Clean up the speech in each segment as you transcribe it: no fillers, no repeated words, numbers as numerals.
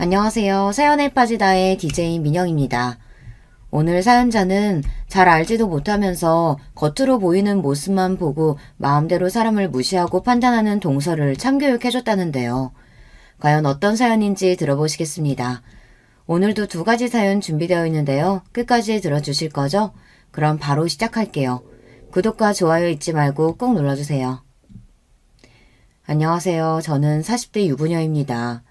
안녕하세요. 사연에 빠지다의 DJ 민영입니다. 오늘 사연자는 잘 알지도 못하면서 겉으로 보이는 모습만 보고 마음대로 사람을 무시하고 판단하는 동서를 참교육해줬다는데요. 과연 어떤 사연인지 들어보시겠습니다. 오늘도 2가지 사연 준비되어 있는데요. 끝까지 들어주실 거죠? 그럼 바로 시작할게요. 구독과 좋아요 잊지 말고 꼭 눌러주세요. 안녕하세요. 저는 40대 유부녀입니다.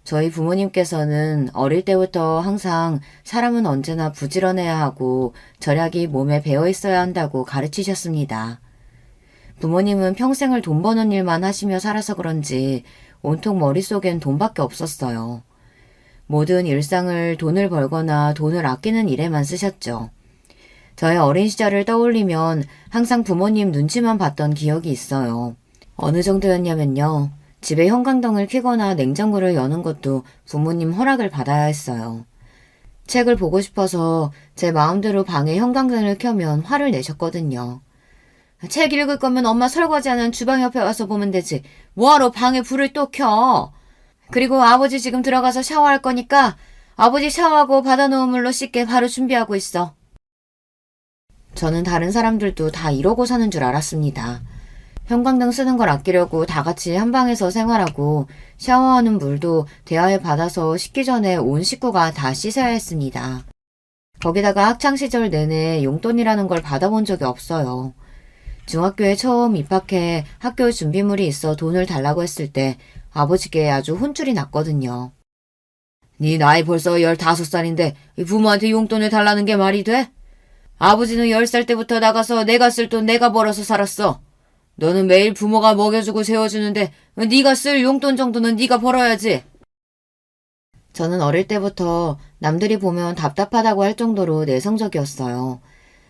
저희 부모님께서는 어릴 때부터 항상 사람은 언제나 부지런해야 하고 절약이 몸에 배어 있어야 한다고 가르치셨습니다. 부모님은 평생을 돈 버는 일만 하시며 살아서 그런지 온통 머릿속엔 돈밖에 없었어요. 모든 일상을 돈을 벌거나 돈을 아끼는 일에만 쓰셨죠. 저의 어린 시절을 떠올리면 항상 부모님 눈치만 봤던 기억이 있어요. 어느 정도였냐면요. 집에 형광등을 켜거나 냉장고를 여는 것도 부모님 허락을 받아야 했어요. 책을 보고 싶어서 제 마음대로 방에 형광등을 켜면 화를 내셨거든요. 책 읽을 거면 엄마 설거지하는 주방 옆에 와서 보면 되지. 뭐하러 방에 불을 또 켜? 그리고 아버지 지금 들어가서 샤워할 거니까 아버지 샤워하고 받아놓은 물로 씻게 바로 준비하고 있어. 저는 다른 사람들도 다 이러고 사는 줄 알았습니다. 형광등 쓰는 걸 아끼려고 다 같이 한 방에서 생활하고 샤워하는 물도 대야에 받아서 씻기 전에 온 식구가 다 씻어야 했습니다. 거기다가 학창시절 내내 용돈이라는 걸 받아본 적이 없어요. 중학교에 처음 입학해 학교 준비물이 있어 돈을 달라고 했을 때 아버지께 아주 혼쭐이 났거든요. 네 나이 벌써 15살인데 부모한테 용돈을 달라는 게 말이 돼? 아버지는 10살 때부터 나가서 내가 쓸 돈 내가 벌어서 살았어. 너는 매일 부모가 먹여주고 재워주는데 네가 쓸 용돈 정도는 네가 벌어야지. 저는 어릴 때부터 남들이 보면 답답하다고 할 정도로 내성적이었어요.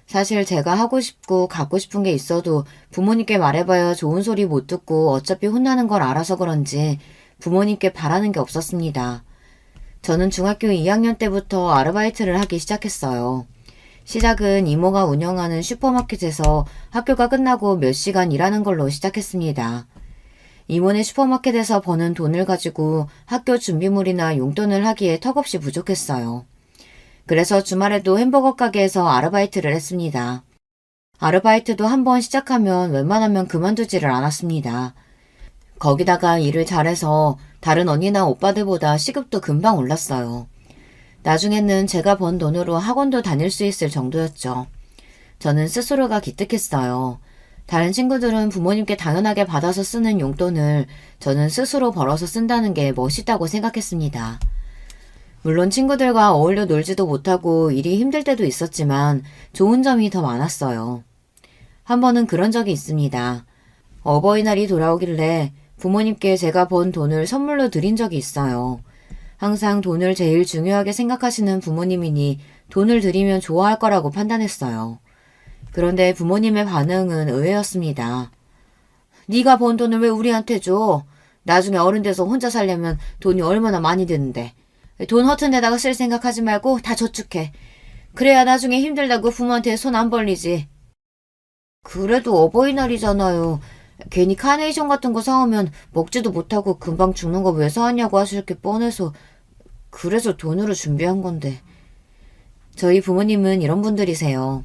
사실 제가 하고 싶고 갖고 싶은 게 있어도 부모님께 말해봐야 좋은 소리 못 듣고 어차피 혼나는 걸 알아서 그런지 부모님께 바라는 게 없었습니다. 저는 중학교 2학년 때부터 아르바이트를 하기 시작했어요. 시작은 이모가 운영하는 슈퍼마켓에서 학교가 끝나고 몇 시간 일하는 걸로 시작했습니다. 이모네 슈퍼마켓에서 버는 돈을 가지고 학교 준비물이나 용돈을 하기에 턱없이 부족했어요. 그래서 주말에도 햄버거 가게에서 아르바이트를 했습니다. 아르바이트도 한번 시작하면 웬만하면 그만두지를 않았습니다. 거기다가 일을 잘해서 다른 언니나 오빠들보다 시급도 금방 올랐어요. 나중에는 제가 번 돈으로 학원도 다닐 수 있을 정도였죠. 저는 스스로가 기특했어요. 다른 친구들은 부모님께 당연하게 받아서 쓰는 용돈을 저는 스스로 벌어서 쓴다는 게 멋있다고 생각했습니다. 물론 친구들과 어울려 놀지도 못하고 일이 힘들 때도 있었지만 좋은 점이 더 많았어요. 한 번은 그런 적이 있습니다. 어버이날이 돌아오길래 부모님께 제가 번 돈을 선물로 드린 적이 있어요. 항상 돈을 제일 중요하게 생각하시는 부모님이니 돈을 드리면 좋아할 거라고 판단했어요. 그런데 부모님의 반응은 의외였습니다. 네가 번 돈을 왜 우리한테 줘? 나중에 어른 돼서 혼자 살려면 돈이 얼마나 많이 드는데. 돈 허튼 데다가 쓸 생각하지 말고 다 저축해. 그래야 나중에 힘들다고 부모한테 손 안 벌리지. 그래도 어버이날이잖아요. 괜히 카네이션 같은 거 사오면 먹지도 못하고 금방 죽는 거 왜 사왔냐고 하실 게 뻔해서 그래서 돈으로 준비한 건데. 저희 부모님은 이런 분들이세요.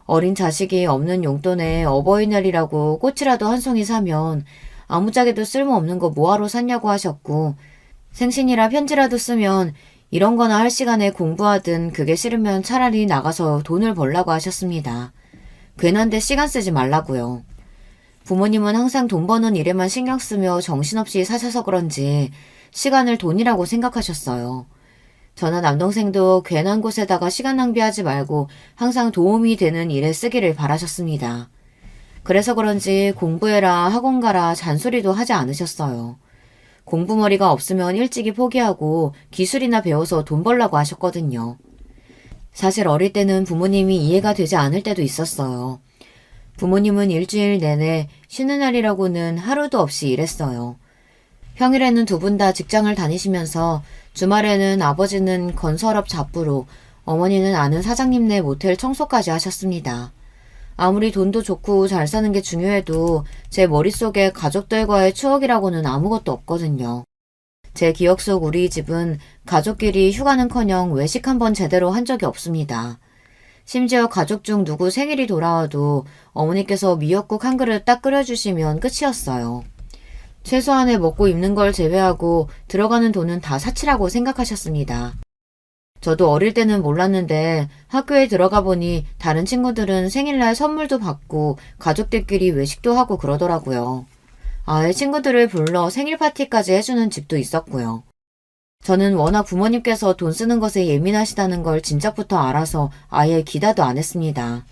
어린 자식이 없는 용돈에 어버이날이라고 꽃이라도 한 송이 사면 아무짝에도 쓸모없는 거 뭐하러 샀냐고 하셨고, 생신이라 편지라도 쓰면 이런 거나 할 시간에 공부하든 그게 싫으면 차라리 나가서 돈을 벌라고 하셨습니다. 괜한데 시간 쓰지 말라고요. 부모님은 항상 돈 버는 일에만 신경 쓰며 정신없이 사셔서 그런지 시간을 돈이라고 생각하셨어요. 저나 남동생도 괜한 곳에다가 시간 낭비하지 말고 항상 도움이 되는 일에 쓰기를 바라셨습니다. 그래서 그런지 공부해라 학원 가라 잔소리도 하지 않으셨어요. 공부머리가 없으면 일찍이 포기하고 기술이나 배워서 돈 벌라고 하셨거든요. 사실 어릴 때는 부모님이 이해가 되지 않을 때도 있었어요. 부모님은 일주일 내내 쉬는 날이라고는 하루도 없이 일했어요. 평일에는 2분 다 직장을 다니시면서 주말에는 아버지는 건설업 잡부로 어머니는 아는 사장님네 모텔 청소까지 하셨습니다. 아무리 돈도 좋고 잘 사는 게 중요해도 제 머릿속에 가족들과의 추억이라고는 아무것도 없거든요. 제 기억 속 우리 집은 가족끼리 휴가는커녕 외식 한번 제대로 한 적이 없습니다. 심지어 가족 중 누구 생일이 돌아와도 어머니께서 미역국 한 그릇 딱 끓여주시면 끝이었어요. 최소한의 먹고 입는 걸 제외하고 들어가는 돈은 다 사치라고 생각하셨습니다. 저도 어릴 때는 몰랐는데 학교에 들어가 보니 다른 친구들은 생일날 선물도 받고 가족들끼리 외식도 하고 그러더라고요. 아예 친구들을 불러 생일 파티까지 해주는 집도 있었고요. 저는 워낙 부모님께서 돈 쓰는 것에 예민하시다는 걸 진작부터 알아서 아예 기대도 안 했습니다.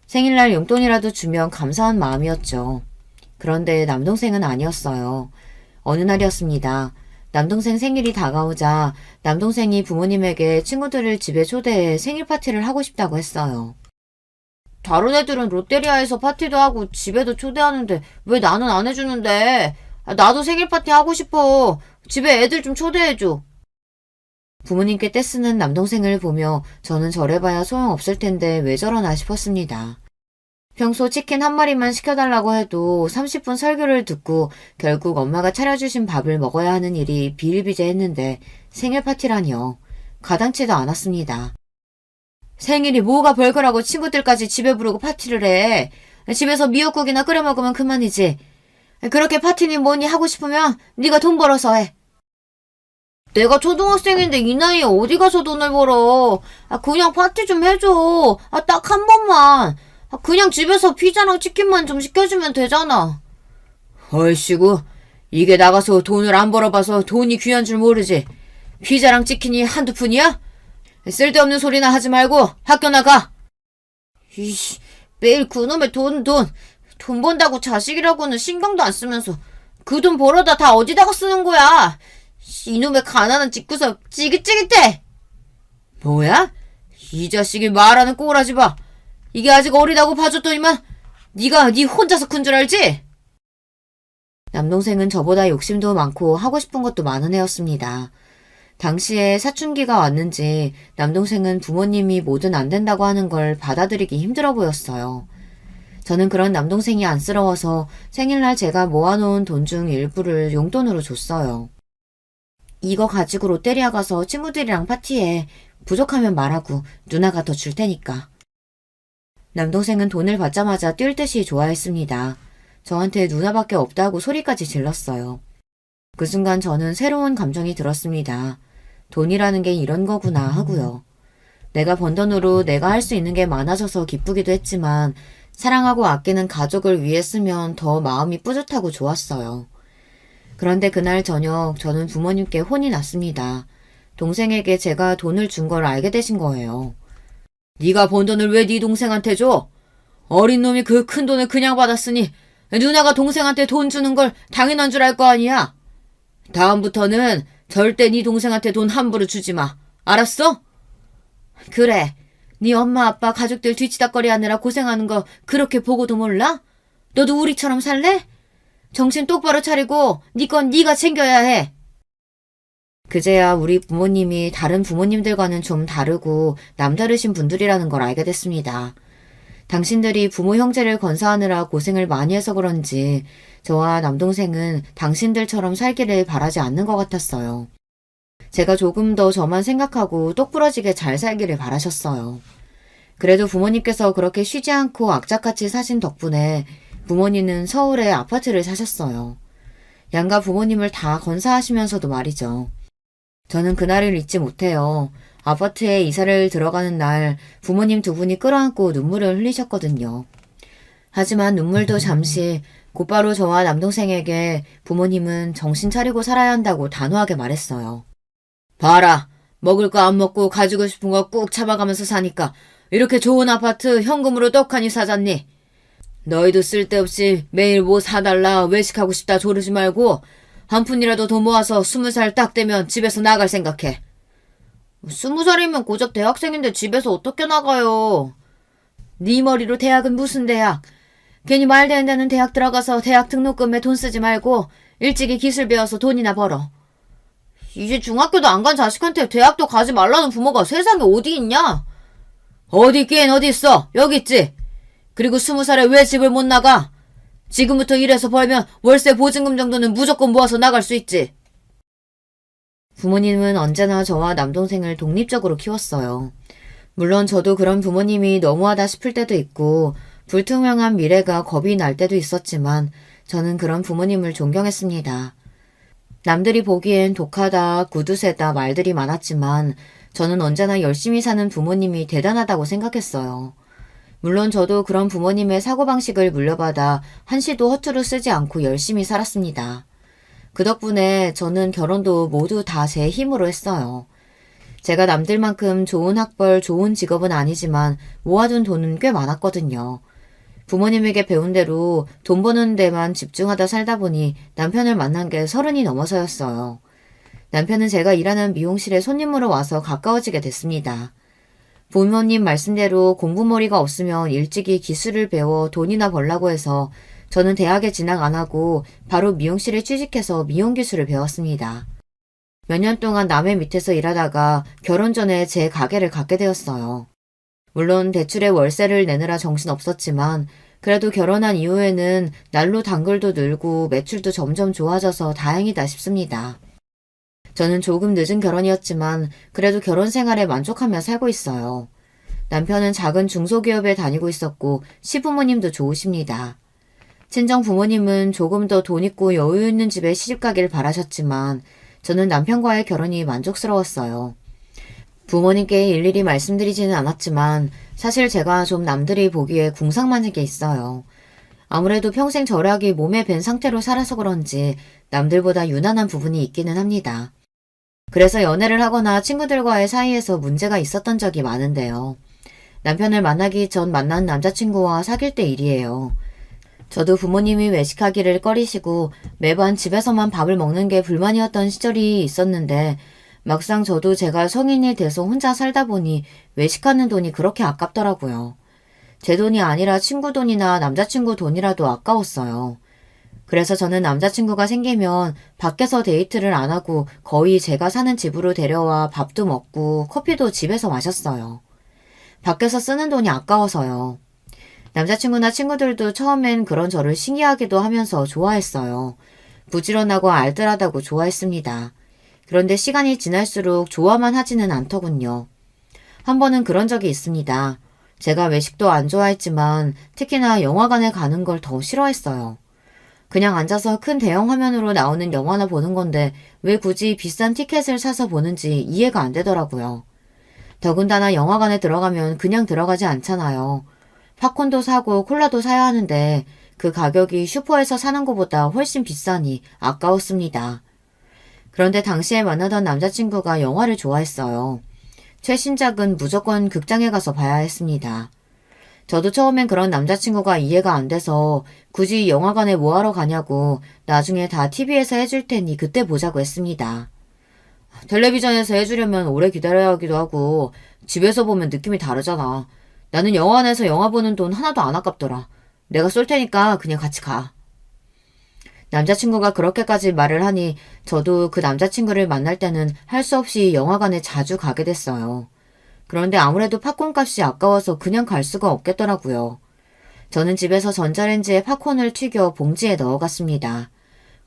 생일날 용돈이라도 주면 감사한 마음이었죠. 그런데 남동생은 아니었어요. 어느 날이었습니다. 남동생 생일이 다가오자 남동생이 부모님에게 친구들을 집에 초대해 생일 파티를 하고 싶다고 했어요. 다른 애들은 롯데리아에서 파티도 하고 집에도 초대하는데 왜 나는 안 해주는데? 나도 생일 파티 하고 싶어. 집에 애들 좀 초대해줘. 부모님께 떼쓰는 남동생을 보며 저는 저래봐야 소용없을 텐데 왜 저러나 싶었습니다. 평소 치킨 한 마리만 시켜달라고 해도 30분 설교를 듣고 결국 엄마가 차려주신 밥을 먹어야 하는 일이 비일비재했는데 생일 파티라니요. 가당치도 않았습니다. 생일이 뭐가 별거라고 친구들까지 집에 부르고 파티를 해. 집에서 미역국이나 끓여 먹으면 그만이지. 그렇게 파티니 뭐니 하고 싶으면 네가 돈 벌어서 해. 내가 초등학생인데 이 나이에 어디 가서 돈을 벌어. 그냥 파티 좀 해줘. 딱 한 번만. 그냥 집에서 피자랑 치킨만 좀 시켜주면 되잖아. 얼씨구, 이게 나가서 돈을 안 벌어봐서 돈이 귀한 줄 모르지. 피자랑 치킨이 한두 푼이야? 쓸데없는 소리나 하지 말고 학교 나가. 이씨, 매일 그놈의 돈 번다고 자식이라고는 신경도 안 쓰면서 그 돈 벌어다 다 어디다가 쓰는 거야. 이놈의 가난한 집구석 찌깃찌깃해. 뭐야? 이 자식이 말하는 꼬라지 봐. 이게 아직 어리다고 봐줬더니만 네가 네 혼자서 큰 줄 알지? 남동생은 저보다 욕심도 많고 하고 싶은 것도 많은 애였습니다. 당시에 사춘기가 왔는지 남동생은 부모님이 뭐든 안 된다고 하는 걸 받아들이기 힘들어 보였어요. 저는 그런 남동생이 안쓰러워서 생일날 제가 모아놓은 돈 중 일부를 용돈으로 줬어요. 이거 가지고 롯데리아 가서 친구들이랑 파티해. 부족하면 말하고 누나가 더 줄 테니까. 남동생은 돈을 받자마자 뛸 듯이 좋아했습니다. 저한테 누나밖에 없다고 소리까지 질렀어요. 그 순간 저는 새로운 감정이 들었습니다. 돈이라는 게 이런 거구나 하고요. 내가 번 돈으로 내가 할 수 있는 게 많아져서 기쁘기도 했지만 사랑하고 아끼는 가족을 위해 쓰면 더 마음이 뿌듯하고 좋았어요. 그런데 그날 저녁 저는 부모님께 혼이 났습니다. 동생에게 제가 돈을 준 걸 알게 되신 거예요. 네가 번 돈을 왜 네 동생한테 줘? 어린 놈이 그 큰 돈을 그냥 받았으니 누나가 동생한테 돈 주는 걸 당연한 줄 알 거 아니야? 다음부터는 절대 네 동생한테 돈 함부로 주지 마. 알았어? 그래. 네 엄마 아빠 가족들 뒤치다꺼리 하느라 고생하는 거 그렇게 보고도 몰라? 너도 우리처럼 살래? 정신 똑바로 차리고 네 건 네가 챙겨야 해. 그제야 우리 부모님이 다른 부모님들과는 좀 다르고 남다르신 분들이라는 걸 알게 됐습니다. 당신들이 부모 형제를 건사하느라 고생을 많이 해서 그런지 저와 남동생은 당신들처럼 살기를 바라지 않는 것 같았어요. 제가 조금 더 저만 생각하고 똑부러지게 잘 살기를 바라셨어요. 그래도 부모님께서 그렇게 쉬지 않고 악착같이 사신 덕분에 부모님은 서울에 아파트를 사셨어요. 양가 부모님을 다 건사하시면서도 말이죠. 저는 그날을 잊지 못해요. 아파트에 이사를 들어가는 날 부모님 두 분이 끌어안고 눈물을 흘리셨거든요. 하지만 눈물도 잠시 곧바로 저와 남동생에게 부모님은 정신 차리고 살아야 한다고 단호하게 말했어요. 봐라, 먹을 거 안 먹고 가지고 싶은 거 꾹 참아가면서 사니까 이렇게 좋은 아파트 현금으로 떡하니 사잖니. 너희도 쓸데없이 매일 뭐 사달라 외식하고 싶다 조르지 말고 한 푼이라도 더 모아서 20살 딱 되면 집에서 나갈 생각해. 20살이면 고작 대학생인데 집에서 어떻게 나가요? 네 머리로 대학은 무슨 대학? 괜히 말도 안 되는 대학 들어가서 대학 등록금에 돈 쓰지 말고 일찍이 기술 배워서 돈이나 벌어. 이제 중학교도 안 간 자식한테 대학도 가지 말라는 부모가 세상에 어디 있냐? 어디 있긴 어디 있어. 여기 있지. 그리고 20살에 왜 집을 못 나가? 지금부터 일해서 벌면 월세 보증금 정도는 무조건 모아서 나갈 수 있지. 부모님은 언제나 저와 남동생을 독립적으로 키웠어요. 물론 저도 그런 부모님이 너무하다 싶을 때도 있고 불투명한 미래가 겁이 날 때도 있었지만 저는 그런 부모님을 존경했습니다. 남들이 보기엔 독하다, 구두쇠다 말들이 많았지만 저는 언제나 열심히 사는 부모님이 대단하다고 생각했어요. 물론 저도 그런 부모님의 사고방식을 물려받아 한시도 허투루 쓰지 않고 열심히 살았습니다. 그 덕분에 저는 결혼도 모두 다 제 힘으로 했어요. 제가 남들만큼 좋은 학벌, 좋은 직업은 아니지만 모아둔 돈은 꽤 많았거든요. 부모님에게 배운 대로 돈 버는 데만 집중하다 살다 보니 남편을 만난 게 30이 넘어서였어요. 남편은 제가 일하는 미용실에 손님으로 와서 가까워지게 됐습니다. 부모님 말씀대로 공부머리가 없으면 일찍이 기술을 배워 돈이나 벌라고 해서 저는 대학에 진학 안 하고 바로 미용실에 취직해서 미용 기술을 배웠습니다. 몇 년 동안 남의 밑에서 일하다가 결혼 전에 제 가게를 갖게 되었어요. 물론 대출에 월세를 내느라 정신없었지만 그래도 결혼한 이후에는 날로 단골도 늘고 매출도 점점 좋아져서 다행이다 싶습니다. 저는 조금 늦은 결혼이었지만 그래도 결혼 생활에 만족하며 살고 있어요. 남편은 작은 중소기업에 다니고 있었고 시부모님도 좋으십니다. 친정 부모님은 조금 더 돈 있고 여유 있는 집에 시집 가길 바라셨지만 저는 남편과의 결혼이 만족스러웠어요. 부모님께 일일이 말씀드리지는 않았지만 사실 제가 좀 남들이 보기에 궁상맞은 게 있어요. 아무래도 평생 절약이 몸에 밴 상태로 살아서 그런지 남들보다 유난한 부분이 있기는 합니다. 그래서 연애를 하거나 친구들과의 사이에서 문제가 있었던 적이 많은데요. 남편을 만나기 전 만난 남자친구와 사귈 때 일이에요. 저도 부모님이 외식하기를 꺼리시고 매번 집에서만 밥을 먹는 게 불만이었던 시절이 있었는데 막상 저도 제가 성인이 돼서 혼자 살다 보니 외식하는 돈이 그렇게 아깝더라고요. 제 돈이 아니라 친구 돈이나 남자친구 돈이라도 아까웠어요. 그래서 저는 남자친구가 생기면 밖에서 데이트를 안 하고 거의 제가 사는 집으로 데려와 밥도 먹고 커피도 집에서 마셨어요. 밖에서 쓰는 돈이 아까워서요. 남자친구나 친구들도 처음엔 그런 저를 신기하기도 하면서 좋아했어요. 부지런하고 알뜰하다고 좋아했습니다. 그런데 시간이 지날수록 좋아만 하지는 않더군요. 한 번은 그런 적이 있습니다. 제가 외식도 안 좋아했지만 특히나 영화관에 가는 걸 더 싫어했어요. 그냥 앉아서 큰 대형 화면으로 나오는 영화나 보는 건데 왜 굳이 비싼 티켓을 사서 보는지 이해가 안 되더라고요. 더군다나 영화관에 들어가면 그냥 들어가지 않잖아요. 팝콘도 사고 콜라도 사야 하는데 그 가격이 슈퍼에서 사는 것보다 훨씬 비싸니 아까웠습니다. 그런데 당시에 만나던 남자친구가 영화를 좋아했어요. 최신작은 무조건 극장에 가서 봐야 했습니다. 저도 처음엔 그런 남자친구가 이해가 안 돼서 굳이 영화관에 뭐하러 가냐고 나중에 다 TV에서 해줄 테니 그때 보자고 했습니다. 텔레비전에서 해주려면 오래 기다려야 하기도 하고 집에서 보면 느낌이 다르잖아. 나는 영화관에서 영화 보는 돈 하나도 안 아깝더라. 내가 쏠 테니까 그냥 같이 가. 남자친구가 그렇게까지 말을 하니 저도 그 남자친구를 만날 때는 할 수 없이 영화관에 자주 가게 됐어요. 그런데 아무래도 팝콘 값이 아까워서 그냥 갈 수가 없겠더라고요. 저는 집에서 전자레인지에 팝콘을 튀겨 봉지에 넣어갔습니다.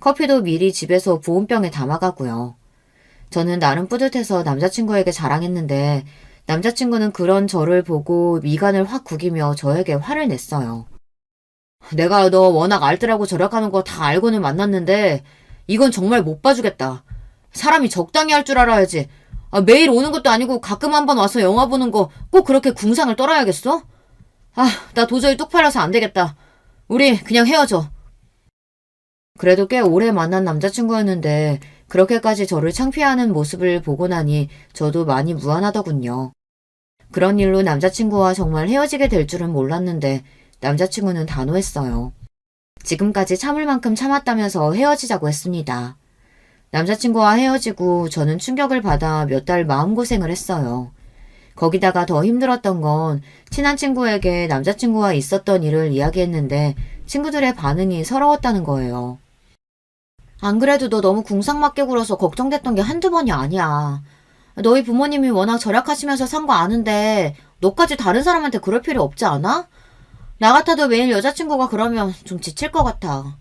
커피도 미리 집에서 보온병에 담아가고요. 저는 나름 뿌듯해서 남자친구에게 자랑했는데 남자친구는 그런 저를 보고 미간을 확 구기며 저에게 화를 냈어요. 내가 너 워낙 알뜰하고 절약하는 거 다 알고는 만났는데 이건 정말 못 봐주겠다. 사람이 적당히 할 줄 알아야지. 매일 오는 것도 아니고 가끔 한번 와서 영화 보는 거 꼭 그렇게 궁상을 떨어야겠어? 나 도저히 쪽팔려서 안 되겠다. 우리 그냥 헤어져. 그래도 꽤 오래 만난 남자친구였는데 그렇게까지 저를 창피해하는 모습을 보고 나니 저도 많이 무안하더군요. 그런 일로 남자친구와 정말 헤어지게 될 줄은 몰랐는데 남자친구는 단호했어요. 지금까지 참을 만큼 참았다면서 헤어지자고 했습니다. 남자친구와 헤어지고 저는 충격을 받아 몇 달 마음고생을 했어요. 거기다가 더 힘들었던 건 친한 친구에게 남자친구와 있었던 일을 이야기했는데 친구들의 반응이 서러웠다는 거예요. 안 그래도 너 너무 궁상맞게 굴어서 걱정됐던 게 한두 번이 아니야. 너희 부모님이 워낙 절약하시면서 산 거 아는데 너까지 다른 사람한테 그럴 필요 없지 않아? 나 같아도 매일 여자친구가 그러면 좀 지칠 것 같아.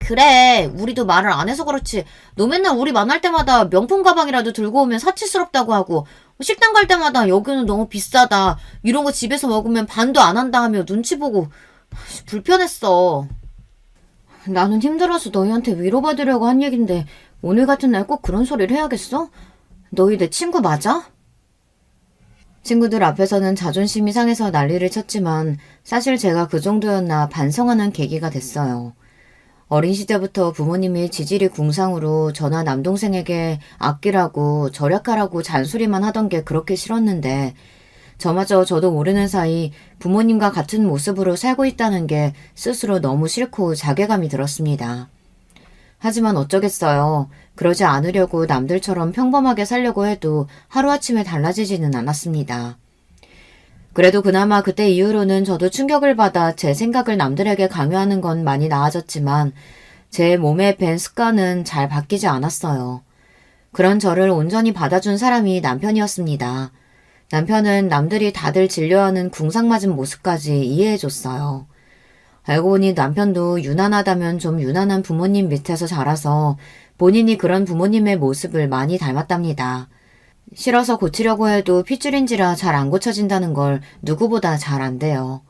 그래, 우리도 말을 안 해서 그렇지. 너 맨날 우리 만날 때마다 명품 가방이라도 들고 오면 사치스럽다고 하고, 식당 갈 때마다 여기는 너무 비싸다. 이런 거 집에서 먹으면 반도 안 한다 하며 눈치 보고, 불편했어. 나는 힘들어서 너희한테 위로받으려고 한 얘긴데, 오늘 같은 날 꼭 그런 소리를 해야겠어? 너희 내 친구 맞아? 친구들 앞에서는 자존심이 상해서 난리를 쳤지만, 사실 제가 그 정도였나 반성하는 계기가 됐어요. 어린 시절부터 부모님이 지질이 궁상으로 저나 남동생에게 아끼라고 절약하라고 잔소리만 하던 게 그렇게 싫었는데 저마저 저도 모르는 사이 부모님과 같은 모습으로 살고 있다는 게 스스로 너무 싫고 자괴감이 들었습니다. 하지만 어쩌겠어요. 그러지 않으려고 남들처럼 평범하게 살려고 해도 하루아침에 달라지지는 않았습니다. 그래도 그나마 그때 이후로는 저도 충격을 받아 제 생각을 남들에게 강요하는 건 많이 나아졌지만 제 몸에 밴 습관은 잘 바뀌지 않았어요. 그런 저를 온전히 받아준 사람이 남편이었습니다. 남편은 남들이 다들 진료하는 궁상맞은 모습까지 이해해줬어요. 알고 보니 남편도 유난하다면 좀 유난한 부모님 밑에서 자라서 본인이 그런 부모님의 모습을 많이 닮았답니다. 싫어서 고치려고 해도 핏줄인지라 잘 안 고쳐진다는 걸 누구보다 잘 안돼요.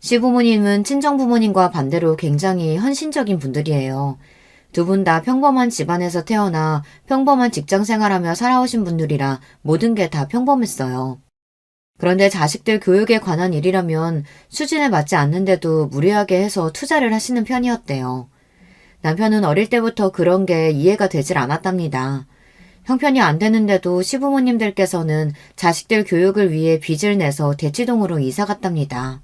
시부모님은 친정부모님과 반대로 굉장히 헌신적인 분들이에요. 두 분 다 평범한 집안에서 태어나 평범한 직장 생활하며 살아오신 분들이라 모든 게 다 평범했어요. 그런데 자식들 교육에 관한 일이라면 수준에 맞지 않는데도 무리하게 해서 투자를 하시는 편이었대요. 남편은 어릴 때부터 그런 게 이해가 되질 않았답니다. 형편이 안 되는데도 시부모님들께서는 자식들 교육을 위해 빚을 내서 대치동으로 이사 갔답니다.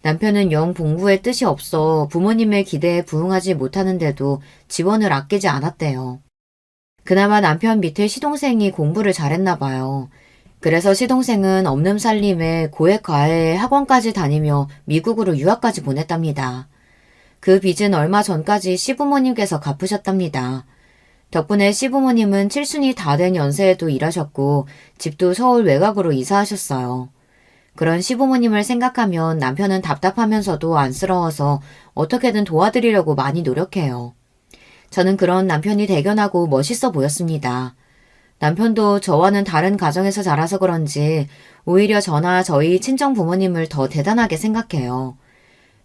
남편은 영 공부에 뜻이 없어 부모님의 기대에 부응하지 못하는데도 지원을 아끼지 않았대요. 그나마 남편 밑에 시동생이 공부를 잘했나 봐요. 그래서 시동생은 없는 살림에 고액 과외 학원까지 다니며 미국으로 유학까지 보냈답니다. 그 빚은 얼마 전까지 시부모님께서 갚으셨답니다. 덕분에 시부모님은 칠순이 다 된 연세에도 일하셨고 집도 서울 외곽으로 이사하셨어요. 그런 시부모님을 생각하면 남편은 답답하면서도 안쓰러워서 어떻게든 도와드리려고 많이 노력해요. 저는 그런 남편이 대견하고 멋있어 보였습니다. 남편도 저와는 다른 가정에서 자라서 그런지 오히려 저나 저희 친정 부모님을 더 대단하게 생각해요.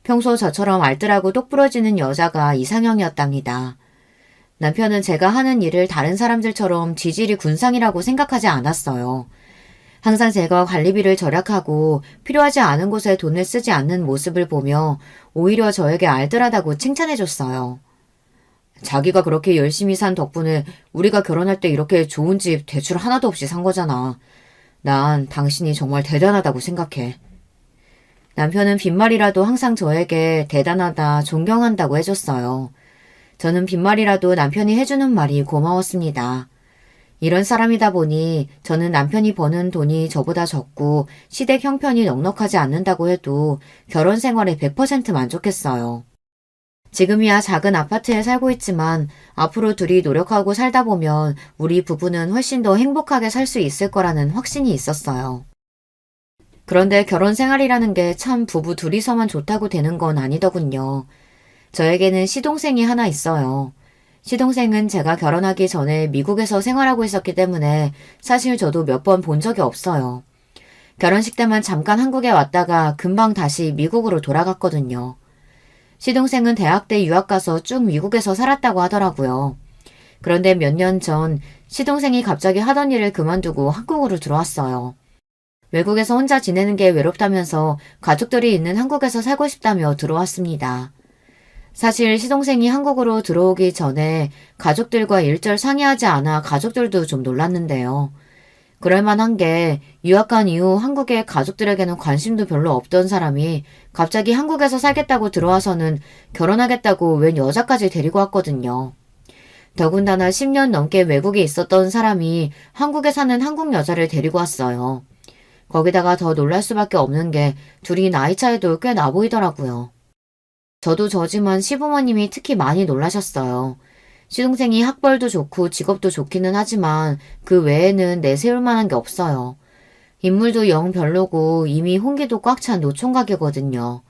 평소 저처럼 알뜰하고 똑부러지는 여자가 이상형이었답니다. 남편은 제가 하는 일을 다른 사람들처럼 지질이 군상이라고 생각하지 않았어요. 항상 제가 관리비를 절약하고 필요하지 않은 곳에 돈을 쓰지 않는 모습을 보며 오히려 저에게 알뜰하다고 칭찬해줬어요. 자기가 그렇게 열심히 산 덕분에 우리가 결혼할 때 이렇게 좋은 집 대출 하나도 없이 산 거잖아. 난 당신이 정말 대단하다고 생각해. 남편은 빈말이라도 항상 저에게 대단하다, 존경한다고 해줬어요. 저는 빈말이라도 남편이 해주는 말이 고마웠습니다. 이런 사람이다 보니 저는 남편이 버는 돈이 저보다 적고 시댁 형편이 넉넉하지 않는다고 해도 결혼 생활에 100% 만족했어요. 지금이야 작은 아파트에 살고 있지만 앞으로 둘이 노력하고 살다 보면 우리 부부는 훨씬 더 행복하게 살 수 있을 거라는 확신이 있었어요. 그런데 결혼 생활이라는 게 참 부부 둘이서만 좋다고 되는 건 아니더군요. 저에게는 시동생이 하나 있어요. 시동생은 제가 결혼하기 전에 미국에서 생활하고 있었기 때문에 사실 저도 몇 번 본 적이 없어요. 결혼식 때만 잠깐 한국에 왔다가 금방 다시 미국으로 돌아갔거든요. 시동생은 대학 때 유학 가서 쭉 미국에서 살았다고 하더라고요. 그런데 몇 년 전 시동생이 갑자기 하던 일을 그만두고 한국으로 들어왔어요. 외국에서 혼자 지내는 게 외롭다면서 가족들이 있는 한국에서 살고 싶다며 들어왔습니다. 사실 시동생이 한국으로 들어오기 전에 가족들과 일절 상의하지 않아 가족들도 좀 놀랐는데요. 그럴만한 게 유학 간 이후 한국의 가족들에게는 관심도 별로 없던 사람이 갑자기 한국에서 살겠다고 들어와서는 결혼하겠다고 웬 여자까지 데리고 왔거든요. 더군다나 10년 넘게 외국에 있었던 사람이 한국에 사는 한국 여자를 데리고 왔어요. 거기다가 더 놀랄 수밖에 없는 게 둘이 나이 차이도 꽤 나 보이더라고요. 저도 저지만 시부모님이 특히 많이 놀라셨어요. 시동생이 학벌도 좋고 직업도 좋기는 하지만 그 외에는 내세울 만한 게 없어요. 인물도 영 별로고 이미 홍기도 꽉 찬 노총각이거든요.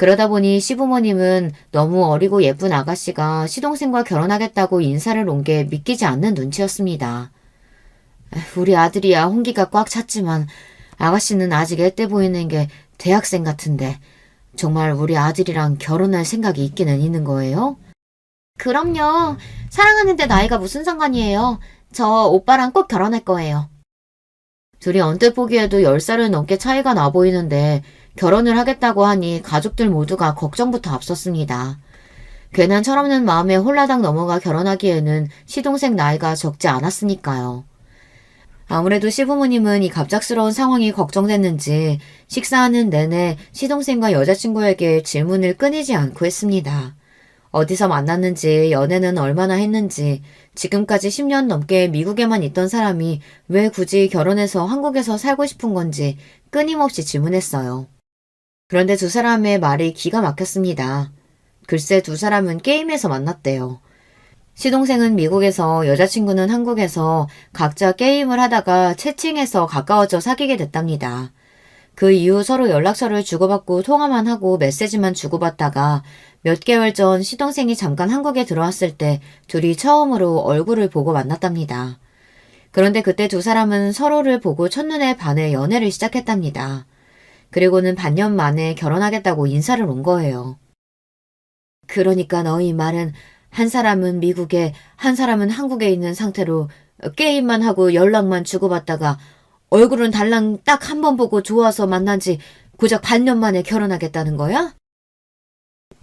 그러다 보니 시부모님은 너무 어리고 예쁜 아가씨가 시동생과 결혼하겠다고 인사를 온 게 믿기지 않는 눈치였습니다. 우리 아들이야 홍기가 꽉 찼지만 아가씨는 아직 애때 보이는 게 대학생 같은데 정말 우리 아들이랑 결혼할 생각이 있기는 있는 거예요? 그럼요. 사랑하는데 나이가 무슨 상관이에요. 저 오빠랑 꼭 결혼할 거예요. 둘이 언뜻 보기에도 10살은 넘게 차이가 나 보이는데 결혼을 하겠다고 하니 가족들 모두가 걱정부터 앞섰습니다. 괜한 철없는 마음에 홀라당 넘어가 결혼하기에는 시동생 나이가 적지 않았으니까요. 아무래도 시부모님은 이 갑작스러운 상황이 걱정됐는지 식사하는 내내 시동생과 여자친구에게 질문을 끊이지 않고 했습니다. 어디서 만났는지, 연애는 얼마나 했는지, 지금까지 10년 넘게 미국에만 있던 사람이 왜 굳이 결혼해서 한국에서 살고 싶은 건지 끊임없이 질문했어요. 그런데 두 사람의 말이 기가 막혔습니다. 글쎄 두 사람은 게임에서 만났대요. 시동생은 미국에서 여자친구는 한국에서 각자 게임을 하다가 채팅해서 가까워져 사귀게 됐답니다. 그 이후 서로 연락처를 주고받고 통화만 하고 메시지만 주고받다가 몇 개월 전 시동생이 잠깐 한국에 들어왔을 때 둘이 처음으로 얼굴을 보고 만났답니다. 그런데 그때 두 사람은 서로를 보고 첫눈에 반해 연애를 시작했답니다. 그리고는 반년 만에 결혼하겠다고 인사를 온 거예요. 그러니까 너희 말은 한 사람은 미국에, 한 사람은 한국에 있는 상태로 게임만 하고 연락만 주고받다가 얼굴은 달랑 딱 한 번 보고 좋아서 만난 지 고작 반년 만에 결혼하겠다는 거야?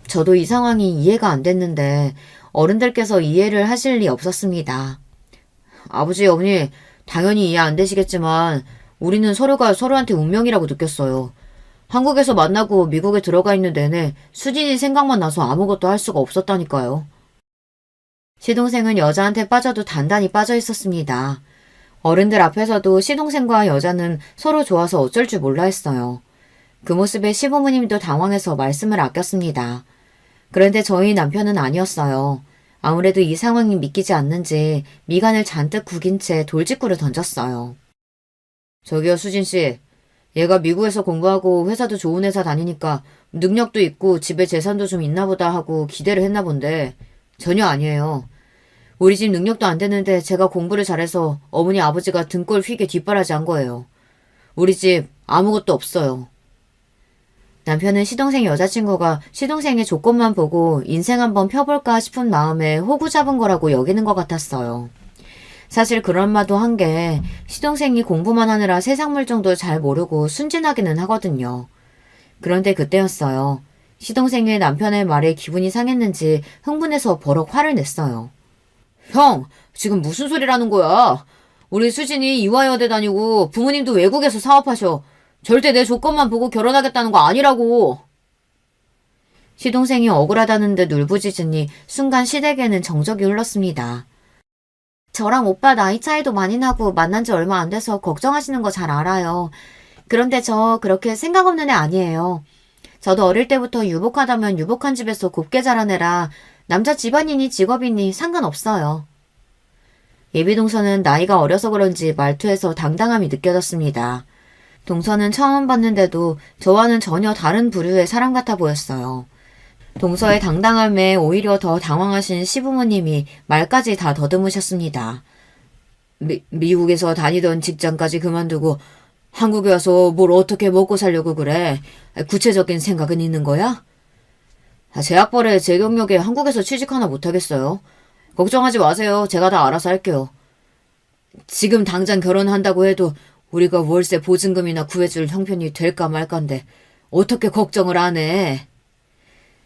저도 이 상황이 이해가 안 됐는데 어른들께서 이해를 하실 리 없었습니다. 아버지, 어머니, 당연히 이해 안 되시겠지만 우리는 서로가 서로한테 운명이라고 느꼈어요. 한국에서 만나고 미국에 들어가 있는 내내 수진이 생각만 나서 아무것도 할 수가 없었다니까요. 시동생은 여자한테 빠져도 단단히 빠져 있었습니다. 어른들 앞에서도 시동생과 여자는 서로 좋아서 어쩔 줄 몰라 했어요. 그 모습에 시부모님도 당황해서 말씀을 아꼈습니다. 그런데 저희 남편은 아니었어요. 아무래도 이 상황이 믿기지 않는지 미간을 잔뜩 구긴 채 돌직구를 던졌어요. 저기요, 수진씨. 얘가 미국에서 공부하고 회사도 좋은 회사 다니니까 능력도 있고 집에 재산도 좀 있나 보다 하고 기대를 했나 본데 전혀 아니에요. 우리 집 능력도 안 되는데 제가 공부를 잘해서 어머니 아버지가 등골 휘게 뒷바라지 한 거예요. 우리 집 아무것도 없어요. 남편은 시동생 여자친구가 시동생의 조건만 보고 인생 한번 펴볼까 싶은 마음에 호구 잡은 거라고 여기는 것 같았어요. 사실 그런 말도 한 게 시동생이 공부만 하느라 세상 물정도 잘 모르고 순진하기는 하거든요. 그런데 그때였어요. 시동생의 남편의 말에 기분이 상했는지 흥분해서 버럭 화를 냈어요. 형, 지금 무슨 소리라는 거야? 우리 수진이 이화여대 다니고 부모님도 외국에서 사업하셔. 절대 내 조건만 보고 결혼하겠다는 거 아니라고. 시동생이 억울하다는 듯 울부짖으니 순간 시댁에는 정적이 흘렀습니다. 저랑 오빠 나이 차이도 많이 나고 만난 지 얼마 안 돼서 걱정하시는 거 잘 알아요. 그런데 저 그렇게 생각 없는 애 아니에요. 저도 어릴 때부터 유복하다면 유복한 집에서 곱게 자란 애라 남자 집안이니 직업이니 상관없어요. 예비동서는 나이가 어려서 그런지 말투에서 당당함이 느껴졌습니다. 동서는 처음 봤는데도 저와는 전혀 다른 부류의 사람 같아 보였어요. 동서의 당당함에 오히려 더 당황하신 시부모님이 말까지 다 더듬으셨습니다. 미국에서 다니던 직장까지 그만두고 한국에 와서 뭘 어떻게 먹고 살려고 그래? 구체적인 생각은 있는 거야? 제 학벌에 제 경력에 한국에서 취직 하나 못하겠어요. 걱정하지 마세요. 제가 다 알아서 할게요. 지금 당장 결혼한다고 해도 우리가 월세 보증금이나 구해줄 형편이 될까 말까인데 어떻게 걱정을 안 해?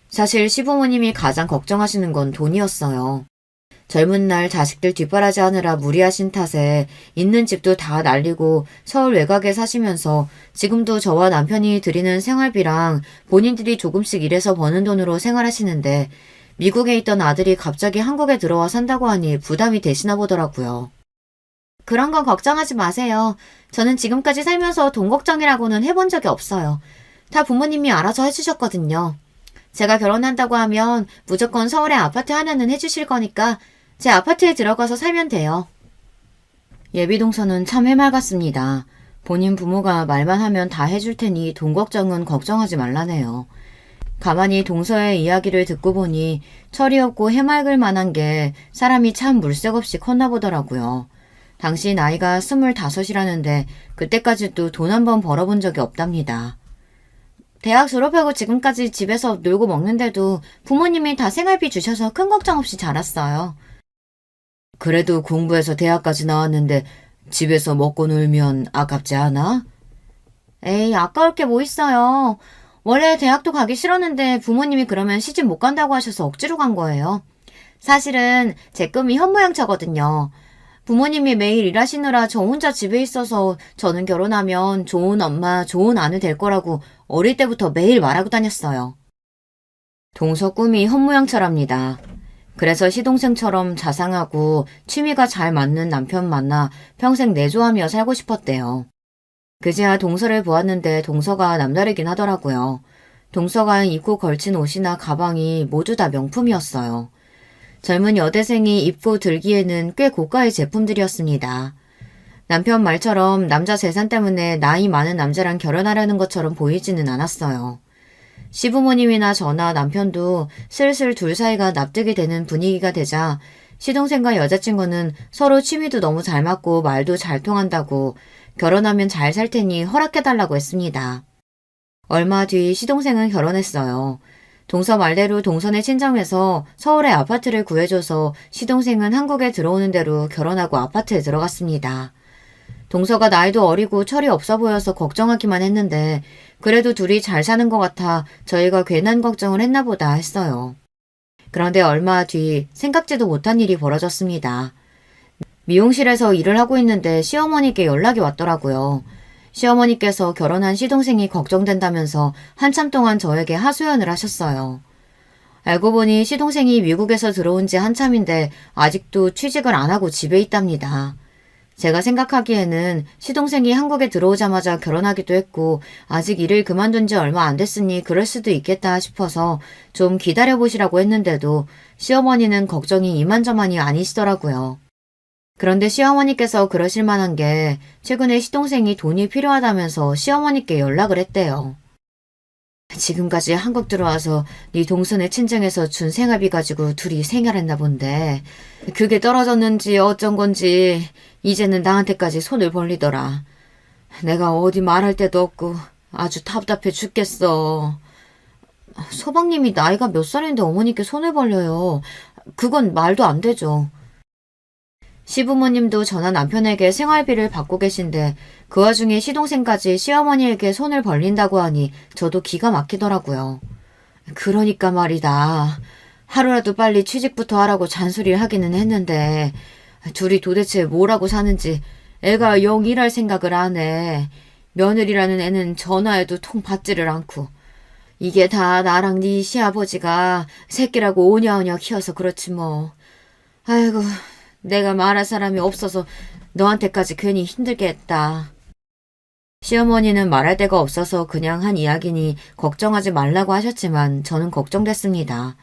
사실 시부모님이 가장 걱정하시는 건 돈이었어요. 젊은 날 자식들 뒷바라지 하느라 무리하신 탓에 있는 집도 다 날리고 서울 외곽에 사시면서 지금도 저와 남편이 드리는 생활비랑 본인들이 조금씩 일해서 버는 돈으로 생활하시는데 미국에 있던 아들이 갑자기 한국에 들어와 산다고 하니 부담이 되시나 보더라고요. 그런 건 걱정하지 마세요. 저는 지금까지 살면서 돈 걱정이라고는 해본 적이 없어요. 다 부모님이 알아서 해주셨거든요. 제가 결혼한다고 하면 무조건 서울에 아파트 하나는 해주실 거니까 제 아파트에 들어가서 살면 돼요. 예비동서는 참 해맑았습니다. 본인 부모가 말만 하면 다 해줄 테니 돈 걱정은 걱정하지 말라네요. 가만히 동서의 이야기를 듣고 보니 철이 없고 해맑을 만한 게 사람이 참 물색 없이 컸나 보더라고요. 당시 나이가 25이라는데 그때까지도 돈 한 번 벌어본 적이 없답니다. 대학 졸업하고 지금까지 집에서 놀고 먹는데도 부모님이 다 생활비 주셔서 큰 걱정 없이 자랐어요. 그래도 공부해서 대학까지 나왔는데 집에서 먹고 놀면 아깝지 않아? 에이, 아까울 게 뭐 있어요. 원래 대학도 가기 싫었는데 부모님이 그러면 시집 못 간다고 하셔서 억지로 간 거예요. 사실은 제 꿈이 현모양처거든요. 부모님이 매일 일하시느라 저 혼자 집에 있어서 저는 결혼하면 좋은 엄마, 좋은 아내 될 거라고 어릴 때부터 매일 말하고 다녔어요. 동서 꿈이 현모양처랍니다. 그래서 시동생처럼 자상하고 취미가 잘 맞는 남편 만나 평생 내조하며 살고 싶었대요. 그제야 동서를 보았는데 동서가 남다르긴 하더라고요. 동서가 입고 걸친 옷이나 가방이 모두 다 명품이었어요. 젊은 여대생이 입고 들기에는 꽤 고가의 제품들이었습니다. 남편 말처럼 남자 재산 때문에 나이 많은 남자랑 결혼하려는 것처럼 보이지는 않았어요. 시부모님이나 저나 남편도 슬슬 둘 사이가 납득이 되는 분위기가 되자 시동생과 여자친구는 서로 취미도 너무 잘 맞고 말도 잘 통한다고 결혼하면 잘 살 테니 허락해달라고 했습니다. 얼마 뒤 시동생은 결혼했어요. 동서 말대로 동선의 친정에서 서울에 아파트를 구해줘서 시동생은 한국에 들어오는 대로 결혼하고 아파트에 들어갔습니다. 동서가 나이도 어리고 철이 없어 보여서 걱정하기만 했는데 그래도 둘이 잘 사는 것 같아 저희가 괜한 걱정을 했나 보다 했어요. 그런데 얼마 뒤 생각지도 못한 일이 벌어졌습니다. 미용실에서 일을 하고 있는데 시어머니께 연락이 왔더라고요. 시어머니께서 결혼한 시동생이 걱정된다면서 한참 동안 저에게 하소연을 하셨어요. 알고 보니 시동생이 미국에서 들어온 지 한참인데 아직도 취직을 안 하고 집에 있답니다. 제가 생각하기에는 시동생이 한국에 들어오자마자 결혼하기도 했고 아직 일을 그만둔 지 얼마 안 됐으니 그럴 수도 있겠다 싶어서 좀 기다려보시라고 했는데도 시어머니는 걱정이 이만저만이 아니시더라고요. 그런데 시어머니께서 그러실 만한 게 최근에 시동생이 돈이 필요하다면서 시어머니께 연락을 했대요. 지금까지 한국 들어와서 네 동선의 친정에서 준 생활비 가지고 둘이 생활했나 본데 그게 떨어졌는지 어쩐 건지 이제는 나한테까지 손을 벌리더라. 내가 어디 말할 데도 없고 아주 답답해 죽겠어. 서방님이 나이가 몇 살인데 어머니께 손을 벌려요. 그건 말도 안 되죠. 시부모님도 저나 남편에게 생활비를 받고 계신데 그 와중에 시동생까지 시어머니에게 손을 벌린다고 하니 저도 기가 막히더라고요. 그러니까 말이다. 하루라도 빨리 취직부터 하라고 잔소리를 하기는 했는데 둘이 도대체 뭐라고 사는지 애가 영 일할 생각을 안 해. 며느리라는 애는 전화해도 통 받지를 않고. 이게 다 나랑 네 시아버지가 새끼라고 오냐오냐 키워서 그렇지 뭐. 아이고, 내가 말할 사람이 없어서 너한테까지 괜히 힘들게 했다. 시어머니는 말할 데가 없어서 그냥 한 이야기니 걱정하지 말라고 하셨지만 저는 걱정됐습니다.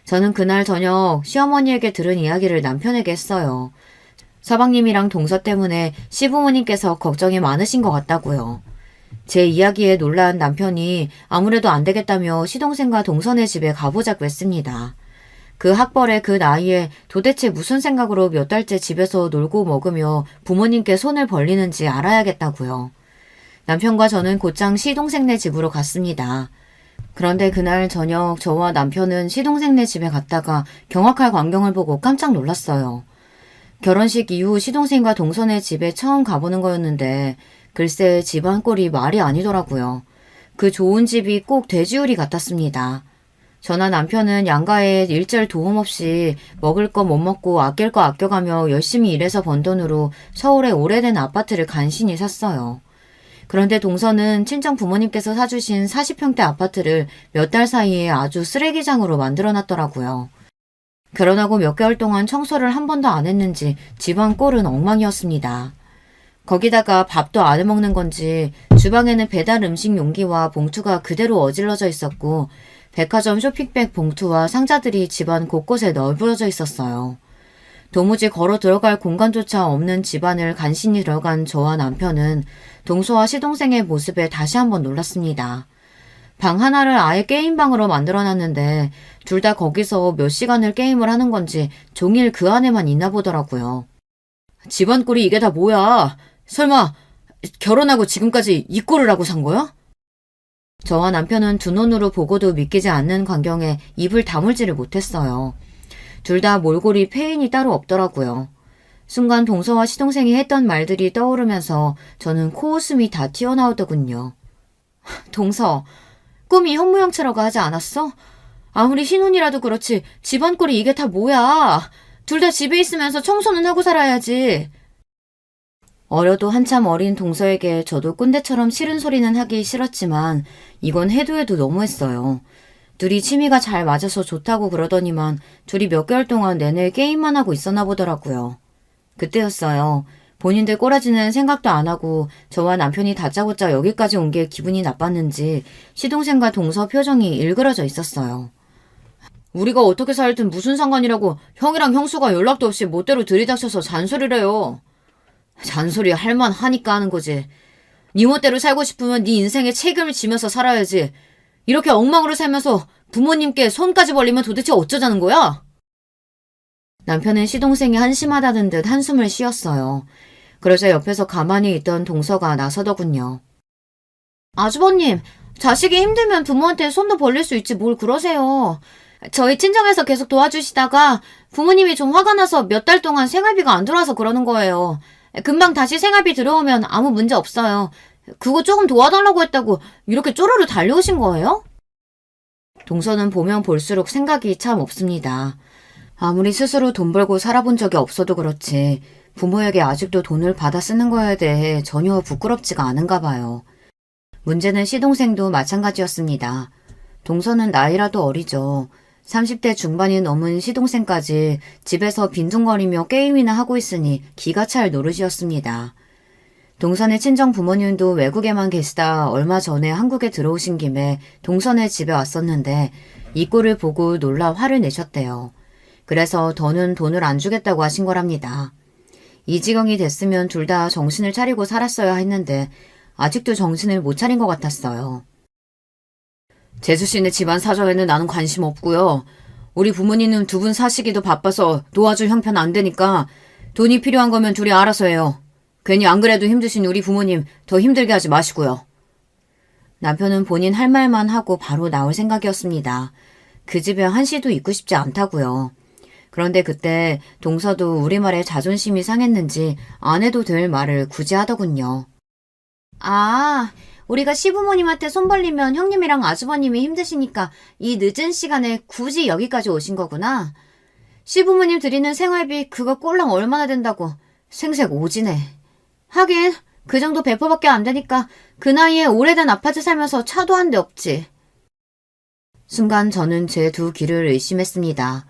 저는 그날 저녁 시어머니에게 들은 이야기를 남편에게 했어요. 서방님이랑 동서 때문에 시부모님께서 걱정이 많으신 것 같다고요. 제 이야기에 놀란 남편이 아무래도 안 되겠다며 시동생과 동선의 집에 가보자고 했습니다. 그 학벌에 그 나이에 도대체 무슨 생각으로 몇 달째 집에서 놀고 먹으며 부모님께 손을 벌리는지 알아야겠다고요. 남편과 저는 곧장 시동생네 집으로 갔습니다. 그런데 그날 저녁 저와 남편은 시동생네 집에 갔다가 경악할 광경을 보고 깜짝 놀랐어요. 결혼식 이후 시동생과 동선의 집에 처음 가보는 거였는데 글쎄 집안 꼴이 말이 아니더라고요. 그 좋은 집이 꼭 돼지우리 같았습니다. 저나 남편은 양가에 일절 도움 없이 먹을 거 못 먹고 아낄 거 아껴가며 열심히 일해서 번 돈으로 서울에 오래된 아파트를 간신히 샀어요. 그런데 동서는 친정 부모님께서 사주신 40평대 아파트를 몇 달 사이에 아주 쓰레기장으로 만들어놨더라고요. 결혼하고 몇 개월 동안 청소를 한 번도 안 했는지 집안 꼴은 엉망이었습니다. 거기다가 밥도 안 해먹는 건지 주방에는 배달 음식 용기와 봉투가 그대로 어질러져 있었고 백화점 쇼핑백 봉투와 상자들이 집안 곳곳에 널브러져 있었어요. 도무지 걸어 들어갈 공간조차 없는 집안을 간신히 들어간 저와 남편은 동서와 시동생의 모습에 다시 한번 놀랐습니다. 방 하나를 아예 게임방으로 만들어놨는데 둘 다 거기서 몇 시간을 게임을 하는 건지 종일 그 안에만 있나 보더라고요. 집안 꼴이 이게 다 뭐야? 설마 결혼하고 지금까지 이 꼴을 하고 산 거야? 저와 남편은 두 눈으로 보고도 믿기지 않는 광경에 입을 다물지를 못했어요. 둘 다 몰골이 패인이 따로 없더라고요. 순간 동서와 시동생이 했던 말들이 떠오르면서 저는 코웃음이 다 튀어나오더군요. 동서, 꿈이 현무양처라고 하지 않았어? 아무리 신혼이라도 그렇지 집안 꼴이 이게 다 뭐야? 둘 다 집에 있으면서 청소는 하고 살아야지. 어려도 한참 어린 동서에게 저도 꼰대처럼 싫은 소리는 하기 싫었지만 이건 해도 해도 너무했어요. 둘이 취미가 잘 맞아서 좋다고 그러더니만 둘이 몇 개월 동안 내내 게임만 하고 있었나 보더라고요. 그때였어요. 본인들 꼬라지는 생각도 안 하고 저와 남편이 다짜고짜 여기까지 온 게 기분이 나빴는지 시동생과 동서 표정이 일그러져 있었어요. 우리가 어떻게 살든 무슨 상관이라고 형이랑 형수가 연락도 없이 멋대로 들이닥쳐서 잔소리래요. 잔소리 할만 하니까 하는 거지. 네 멋대로 살고 싶으면 네 인생에 책임을 지면서 살아야지. 이렇게 엉망으로 살면서 부모님께 손까지 벌리면 도대체 어쩌자는 거야? 남편은 시동생이 한심하다는 듯 한숨을 쉬었어요. 그러자 옆에서 가만히 있던 동서가 나서더군요. 아주버님, 자식이 힘들면 부모한테 손도 벌릴 수 있지 뭘 그러세요. 저희 친정에서 계속 도와주시다가 부모님이 좀 화가 나서 몇 달 동안 생활비가 안 들어와서 그러는 거예요. 금방 다시 생활비 들어오면 아무 문제 없어요. 그거 조금 도와달라고 했다고 이렇게 쪼르르 달려오신 거예요? 동서는 보면 볼수록 생각이 참 없습니다. 아무리 스스로 돈 벌고 살아본 적이 없어도 그렇지 부모에게 아직도 돈을 받아 쓰는 거에 대해 전혀 부끄럽지가 않은가 봐요. 문제는 시동생도 마찬가지였습니다. 동서는 나이라도 어리죠. 30대 중반이 넘은 시동생까지 집에서 빈둥거리며 게임이나 하고 있으니 기가 찰 노릇이었습니다. 동선의 친정 부모님도 외국에만 계시다 얼마 전에 한국에 들어오신 김에 동선의 집에 왔었는데 이 꼴을 보고 놀라 화를 내셨대요. 그래서 더는 돈을 안 주겠다고 하신 거랍니다. 이 지경이 됐으면 둘 다 정신을 차리고 살았어야 했는데 아직도 정신을 못 차린 것 같았어요. 재수씨네 집안 사정에는 나는 관심 없고요. 우리 부모님은 두 분 사시기도 바빠서 도와줄 형편 안 되니까 돈이 필요한 거면 둘이 알아서 해요. 괜히 안 그래도 힘드신 우리 부모님 더 힘들게 하지 마시고요. 남편은 본인 할 말만 하고 바로 나올 생각이었습니다. 그 집에 한시도 있고 싶지 않다고요. 그런데 그때 동서도 우리말에 자존심이 상했는지 안 해도 될 말을 굳이 하더군요. 아, 우리가 시부모님한테 손 벌리면 형님이랑 아주버님이 힘드시니까 이 늦은 시간에 굳이 여기까지 오신 거구나. 시부모님 드리는 생활비 그거 꼴랑 얼마나 된다고. 생색 오지네. 하긴 그 정도 배포밖에 안 되니까 그 나이에 오래된 아파트 살면서 차도 한 대 없지. 순간 저는 제 두 귀를 의심했습니다.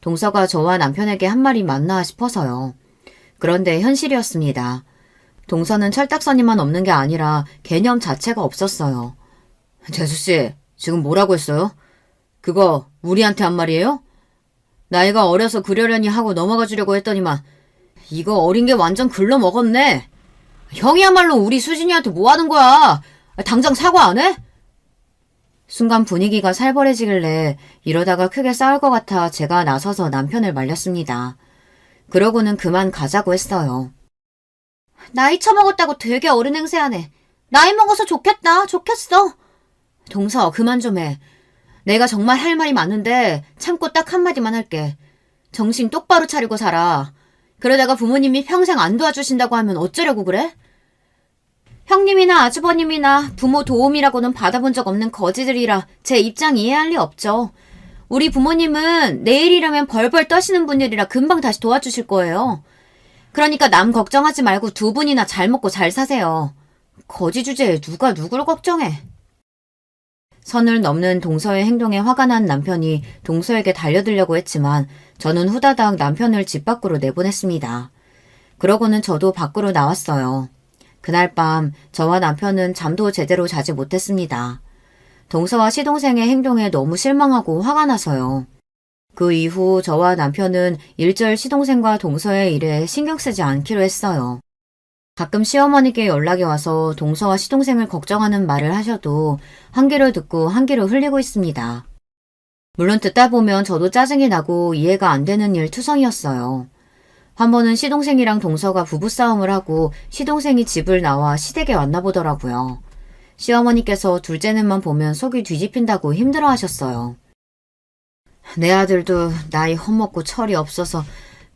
동서가 저와 남편에게 한 말이 맞나 싶어서요. 그런데 현실이었습니다. 동서는 철딱서니만 없는 게 아니라 개념 자체가 없었어요. 재수씨, 지금 뭐라고 했어요? 그거 우리한테 한 말이에요? 나이가 어려서 그러려니 하고 넘어가 주려고 했더니만 이거 어린 게 완전 글러먹었네. 형이야말로 우리 수진이한테 뭐 하는 거야? 당장 사과 안 해? 순간 분위기가 살벌해지길래 이러다가 크게 싸울 것 같아 제가 나서서 남편을 말렸습니다. 그러고는 그만 가자고 했어요. 나이 처먹었다고 되게 어른 행세하네. 나이 먹어서 좋겠다. 좋겠어. 동서 그만 좀 해. 내가 정말 할 말이 많은데 참고 딱 한마디만 할게. 정신 똑바로 차리고 살아. 그러다가 부모님이 평생 안 도와주신다고 하면 어쩌려고 그래? 형님이나 아주버님이나 부모 도움이라고는 받아본 적 없는 거지들이라 제 입장 이해할 리 없죠. 우리 부모님은 내일이라면 벌벌 떠시는 분들이라 금방 다시 도와주실 거예요. 그러니까 남 걱정하지 말고 두 분이나 잘 먹고 잘 사세요. 거지 주제에 누가 누굴 걱정해. 선을 넘는 동서의 행동에 화가 난 남편이 동서에게 달려들려고 했지만 저는 후다닥 남편을 집 밖으로 내보냈습니다. 그러고는 저도 밖으로 나왔어요. 그날 밤 저와 남편은 잠도 제대로 자지 못했습니다. 동서와 시동생의 행동에 너무 실망하고 화가 나서요. 그 이후 저와 남편은 일절 시동생과 동서의 일에 신경 쓰지 않기로 했어요. 가끔 시어머니께 연락이 와서 동서와 시동생을 걱정하는 말을 하셔도 한 귀를 듣고 한 귀를 흘리고 있습니다. 물론 듣다 보면 저도 짜증이 나고 이해가 안 되는 일 투성이었어요. 한 번은 시동생이랑 동서가 부부싸움을 하고 시동생이 집을 나와 시댁에 왔나 보더라고요. 시어머니께서 둘째는만 보면 속이 뒤집힌다고 힘들어 하셨어요. 내 아들도 나이 헛먹고 철이 없어서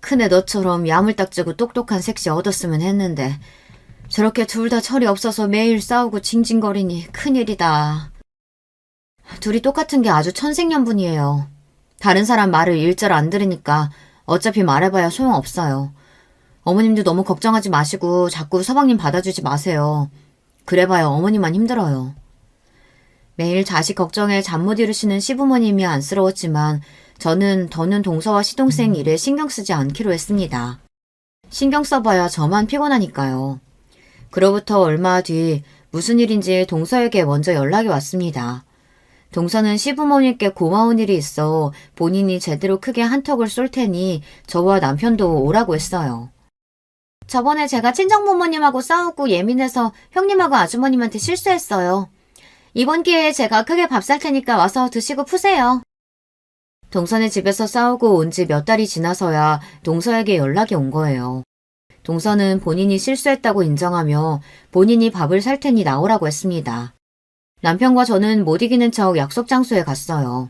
큰애 너처럼 야물딱지고 똑똑한 색시 얻었으면 했는데 저렇게 둘 다 철이 없어서 매일 싸우고 징징거리니 큰일이다. 둘이 똑같은 게 아주 천생연분이에요. 다른 사람 말을 일절 안 들으니까 어차피 말해봐야 소용없어요. 어머님도 너무 걱정하지 마시고 자꾸 서방님 받아주지 마세요. 그래봐야 어머니만 힘들어요. 매일 자식 걱정에 잠 못 이루시는 시부모님이 안쓰러웠지만 저는 더는 동서와 시동생 일에 신경 쓰지 않기로 했습니다. 신경 써봐야 저만 피곤하니까요. 그로부터 얼마 뒤 무슨 일인지 동서에게 먼저 연락이 왔습니다. 동서는 시부모님께 고마운 일이 있어 본인이 제대로 크게 한턱을 쏠 테니 저와 남편도 오라고 했어요. 저번에 제가 친정부모님하고 싸우고 예민해서 형님하고 아주머님한테 실수했어요. 이번 기회에 제가 크게 밥 살 테니까 와서 드시고 푸세요. 동서네 집에서 싸우고 온 지 몇 달이 지나서야 동서에게 연락이 온 거예요. 동서는 본인이 실수했다고 인정하며 본인이 밥을 살 테니 나오라고 했습니다. 남편과 저는 못 이기는 척 약속 장소에 갔어요.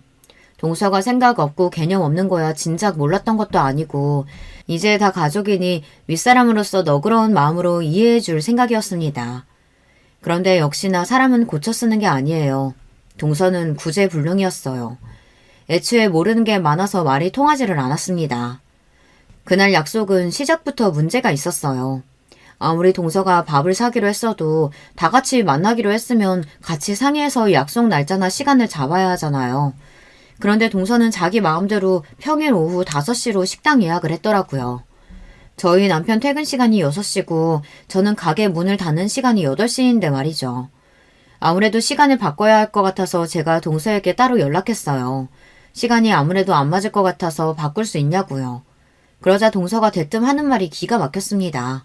동서가 생각 없고 개념 없는 거야 진작 몰랐던 것도 아니고 이제 다 가족이니 윗사람으로서 너그러운 마음으로 이해해 줄 생각이었습니다. 그런데 역시나 사람은 고쳐 쓰는 게 아니에요. 동서는 구제불능이었어요. 애초에 모르는 게 많아서 말이 통하지를 않았습니다. 그날 약속은 시작부터 문제가 있었어요. 아무리 동서가 밥을 사기로 했어도 다 같이 만나기로 했으면 같이 상의해서 약속 날짜나 시간을 잡아야 하잖아요. 그런데 동서는 자기 마음대로 평일 오후 5시로 식당 예약을 했더라고요. 저희 남편 퇴근 시간이 6시고 저는 가게 문을 닫는 시간이 8시인데 말이죠. 아무래도 시간을 바꿔야 할 것 같아서 제가 동서에게 따로 연락했어요. 시간이 아무래도 안 맞을 것 같아서 바꿀 수 있냐고요. 그러자 동서가 대뜸 하는 말이 기가 막혔습니다.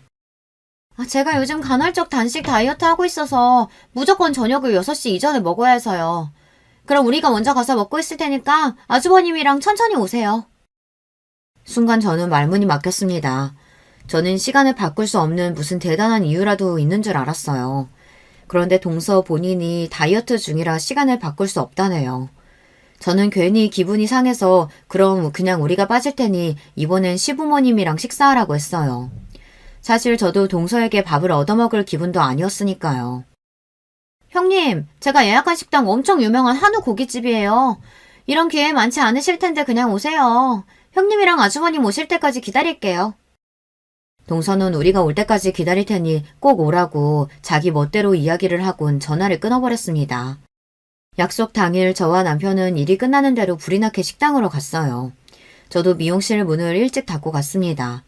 제가 요즘 간헐적 단식 다이어트 하고 있어서 무조건 저녁을 6시 이전에 먹어야 해서요. 그럼 우리가 먼저 가서 먹고 있을 테니까 아주버님이랑 천천히 오세요. 순간 저는 말문이 막혔습니다. 저는 시간을 바꿀 수 없는 무슨 대단한 이유라도 있는 줄 알았어요. 그런데 동서 본인이 다이어트 중이라 시간을 바꿀 수 없다네요. 저는 괜히 기분이 상해서 그럼 그냥 우리가 빠질 테니 이번엔 시부모님이랑 식사하라고 했어요. 사실 저도 동서에게 밥을 얻어먹을 기분도 아니었으니까요. 형님, 제가 예약한 식당 엄청 유명한 한우 고깃집이에요. 이런 기회 많지 않으실 텐데 그냥 오세요. 형님이랑 아주머님 오실 때까지 기다릴게요. 동서는 우리가 올 때까지 기다릴 테니 꼭 오라고 자기 멋대로 이야기를 하곤 전화를 끊어버렸습니다. 약속 당일 저와 남편은 일이 끝나는 대로 불이 나게 식당으로 갔어요. 저도 미용실 문을 일찍 닫고 갔습니다.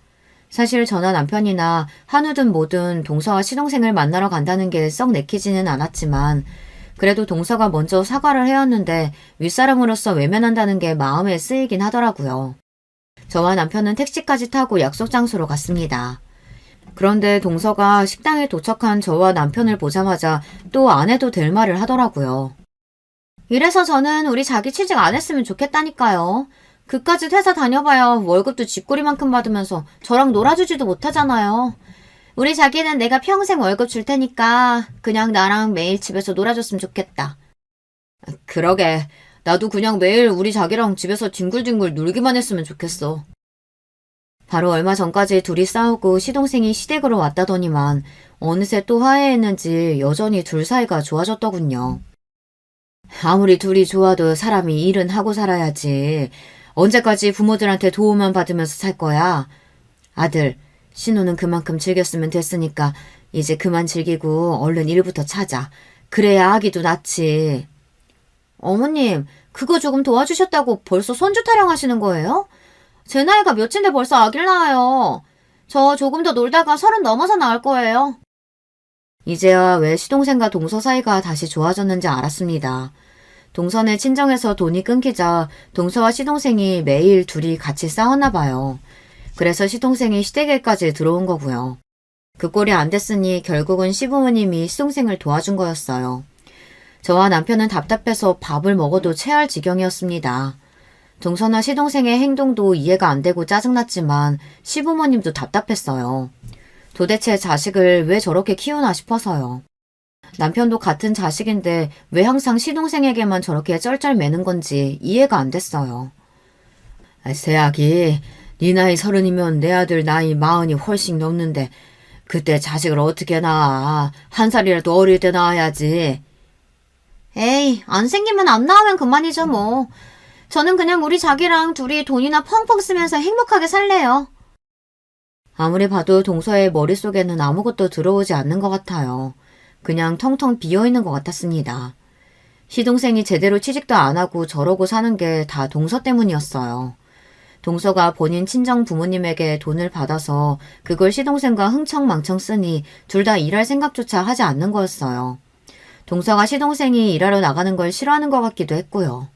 사실 저나 남편이나 한우든 뭐든 동서와 시동생을 만나러 간다는 게 썩 내키지는 않았지만 그래도 동서가 먼저 사과를 해왔는데 윗사람으로서 외면한다는 게 마음에 쓰이긴 하더라고요. 저와 남편은 택시까지 타고 약속 장소로 갔습니다. 그런데 동서가 식당에 도착한 저와 남편을 보자마자 또 안 해도 될 말을 하더라고요. 이래서 저는 우리 자기 취직 안 했으면 좋겠다니까요. 그까짓 회사 다녀봐야 월급도 쥐꼬리만큼 받으면서 저랑 놀아주지도 못하잖아요. 우리 자기는 내가 평생 월급 줄 테니까 그냥 나랑 매일 집에서 놀아줬으면 좋겠다. 그러게. 나도 그냥 매일 우리 자기랑 집에서 뒹굴뒹굴 놀기만 했으면 좋겠어. 바로 얼마 전까지 둘이 싸우고 시동생이 시댁으로 왔다더니만 어느새 또 화해했는지 여전히 둘 사이가 좋아졌더군요. 아무리 둘이 좋아도 사람이 일은 하고 살아야지. 언제까지 부모들한테 도움만 받으면서 살 거야? 아들, 신우는 그만큼 즐겼으면 됐으니까 이제 그만 즐기고 얼른 일부터 찾아. 그래야 아기도 낫지. 어머님, 그거 조금 도와주셨다고 벌써 손주 타령하시는 거예요? 제 나이가 몇인데 벌써 아기를 낳아요. 저 조금 더 놀다가 30 넘어서 낳을 거예요. 이제야 왜 시동생과 동서 사이가 다시 좋아졌는지 알았습니다. 동서네 친정에서 돈이 끊기자 동서와 시동생이 매일 둘이 같이 싸웠나 봐요. 그래서 시동생이 시댁에까지 들어온 거고요. 그 꼴이 안 됐으니 결국은 시부모님이 시동생을 도와준 거였어요. 저와 남편은 답답해서 밥을 먹어도 체할 지경이었습니다. 동서나 시동생의 행동도 이해가 안 되고 짜증났지만 시부모님도 답답했어요. 도대체 자식을 왜 저렇게 키우나 싶어서요. 남편도 같은 자식인데 왜 항상 시동생에게만 저렇게 쩔쩔매는 건지 이해가 안 됐어요. 새아기, 네 나이 30이면 내 아들 나이 40이 훨씬 넘는데 그때 자식을 어떻게 낳아? 한 살이라도 어릴 때 낳아야지. 에이, 안 생기면 안 낳으면 그만이죠 뭐. 저는 그냥 우리 자기랑 둘이 돈이나 펑펑 쓰면서 행복하게 살래요. 아무리 봐도 동서의 머릿속에는 아무것도 들어오지 않는 것 같아요. 그냥 텅텅 비어있는 것 같았습니다. 시동생이 제대로 취직도 안 하고 저러고 사는 게 다 동서 때문이었어요. 동서가 본인 친정 부모님에게 돈을 받아서 그걸 시동생과 흥청망청 쓰니 둘 다 일할 생각조차 하지 않는 거였어요. 동서가 시동생이 일하러 나가는 걸 싫어하는 것 같기도 했고요.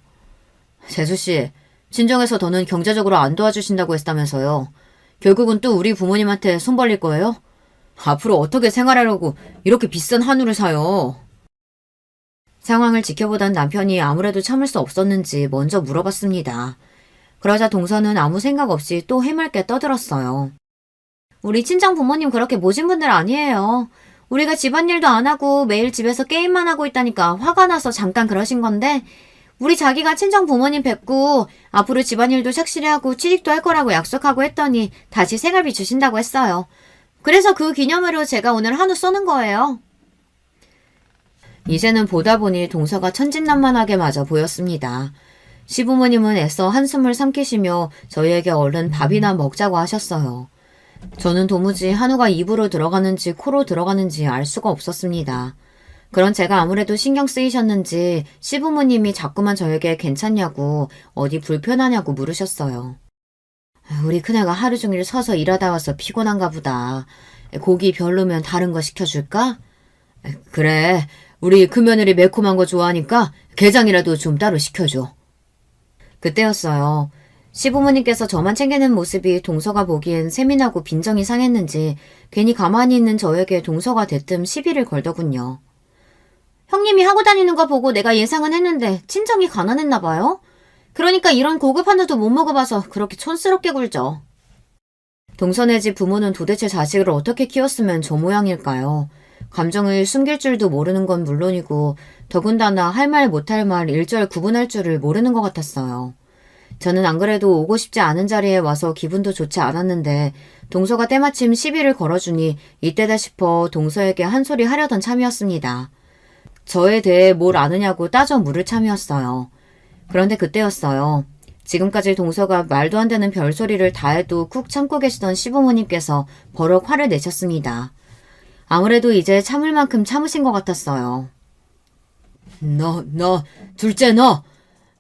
재수씨, 친정에서 더는 경제적으로 안 도와주신다고 했다면서요. 결국은 또 우리 부모님한테 손 벌릴 거예요? 앞으로 어떻게 생활하려고 이렇게 비싼 한우를 사요? 상황을 지켜보던 남편이 아무래도 참을 수 없었는지 먼저 물어봤습니다. 그러자 동서는 아무 생각 없이 또 해맑게 떠들었어요. 우리 친정 부모님 그렇게 모진 분들 아니에요. 우리가 집안일도 안 하고 매일 집에서 게임만 하고 있다니까 화가 나서 잠깐 그러신 건데 우리 자기가 친정 부모님 뵙고 앞으로 집안일도 착실히 하고 취직도 할 거라고 약속하고 했더니 다시 생활비 주신다고 했어요. 그래서 그 기념으로 제가 오늘 한우 쏘는 거예요. 이제는 보다 보니 동서가 천진난만하게 맞아 보였습니다. 시부모님은 애써 한숨을 삼키시며 저희에게 얼른 밥이나 먹자고 하셨어요. 저는 도무지 한우가 입으로 들어가는지 코로 들어가는지 알 수가 없었습니다. 그런 제가 아무래도 신경 쓰이셨는지 시부모님이 자꾸만 저에게 괜찮냐고 어디 불편하냐고 물으셨어요. 우리 큰애가 하루 종일 서서 일하다 와서 피곤한가 보다. 고기 별로면 다른 거 시켜줄까? 그래, 우리 큰며느리 매콤한 거 좋아하니까 게장이라도 좀 따로 시켜줘. 그때였어요. 시부모님께서 저만 챙기는 모습이 동서가 보기엔 세민하고 빈정이 상했는지 괜히 가만히 있는 저에게 동서가 대뜸 시비를 걸더군요. 형님이 하고 다니는 거 보고 내가 예상은 했는데 친정이 가난했나 봐요? 그러니까 이런 고급 한우도 못 먹어봐서 그렇게 촌스럽게 굴죠. 동서네 집 부모는 도대체 자식을 어떻게 키웠으면 저 모양일까요? 감정을 숨길 줄도 모르는 건 물론이고 더군다나 할 말 못할 말 일절 구분할 줄을 모르는 것 같았어요. 저는 안 그래도 오고 싶지 않은 자리에 와서 기분도 좋지 않았는데 동서가 때마침 시비를 걸어주니 이때다 싶어 동서에게 한 소리 하려던 참이었습니다. 저에 대해 뭘 아느냐고 따져 물을 참이었어요. 그런데 그때였어요. 지금까지 동서가 말도 안 되는 별소리를 다 해도 쿡 참고 계시던 시부모님께서 버럭 화를 내셨습니다. 아무래도 이제 참을 만큼 참으신 것 같았어요. 둘째 너!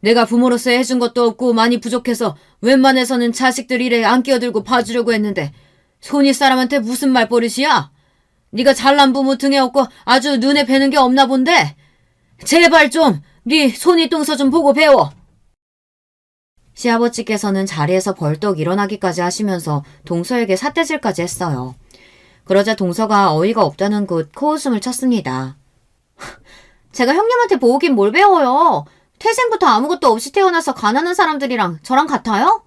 내가 부모로서 해준 것도 없고 많이 부족해서 웬만해서는 자식들 일에 안 끼어들고 봐주려고 했는데 손이 사람한테 무슨 말버릇이야? 네가 잘난 부모 등에 업고 아주 눈에 뵈는 게 없나 본데? 제발 좀 네 손이 똥서 좀 보고 배워. 시아버지께서는 자리에서 벌떡 일어나기까지 하시면서 동서에게 삿대질까지 했어요. 그러자 동서가 어이가 없다는 듯 코웃음을 쳤습니다. 제가 형님한테 보긴 뭘 배워요. 태생부터 아무것도 없이 태어나서 가난한 사람들이랑 저랑 같아요?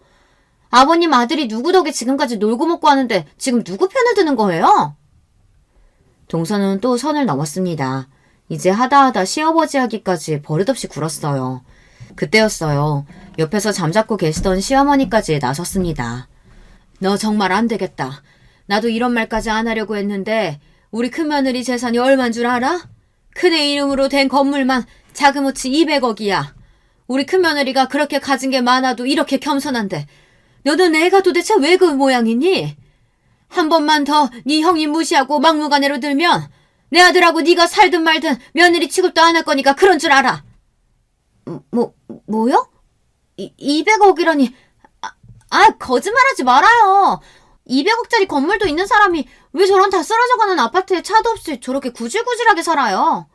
아버님 아들이 누구 덕에 지금까지 놀고 먹고 하는데 지금 누구 편을 드는 거예요? 동서는 또 선을 넘었습니다. 이제 하다하다 시아버지 하기까지 버릇없이 굴었어요. 그때였어요. 옆에서 잠자코 계시던 시어머니까지 나섰습니다. 너 정말 안 되겠다. 나도 이런 말까지 안 하려고 했는데 우리 큰며느리 재산이 얼만 줄 알아? 큰애 이름으로 된 건물만 자그무치 200억이야. 우리 큰며느리가 그렇게 가진 게 많아도 이렇게 겸손한데 너는 애가 도대체 왜 그 모양이니? 한 번만 더 네 형님 무시하고 막무가내로 들면 내 아들하고 네가 살든 말든 며느리 취급도 안 할 거니까 그런 줄 알아. 뭐요? 200억이라니. 거짓말하지 말아요. 200억짜리 건물도 있는 사람이 왜 저런 다 쓰러져가는 아파트에 차도 없이 저렇게 구질구질하게 살아요?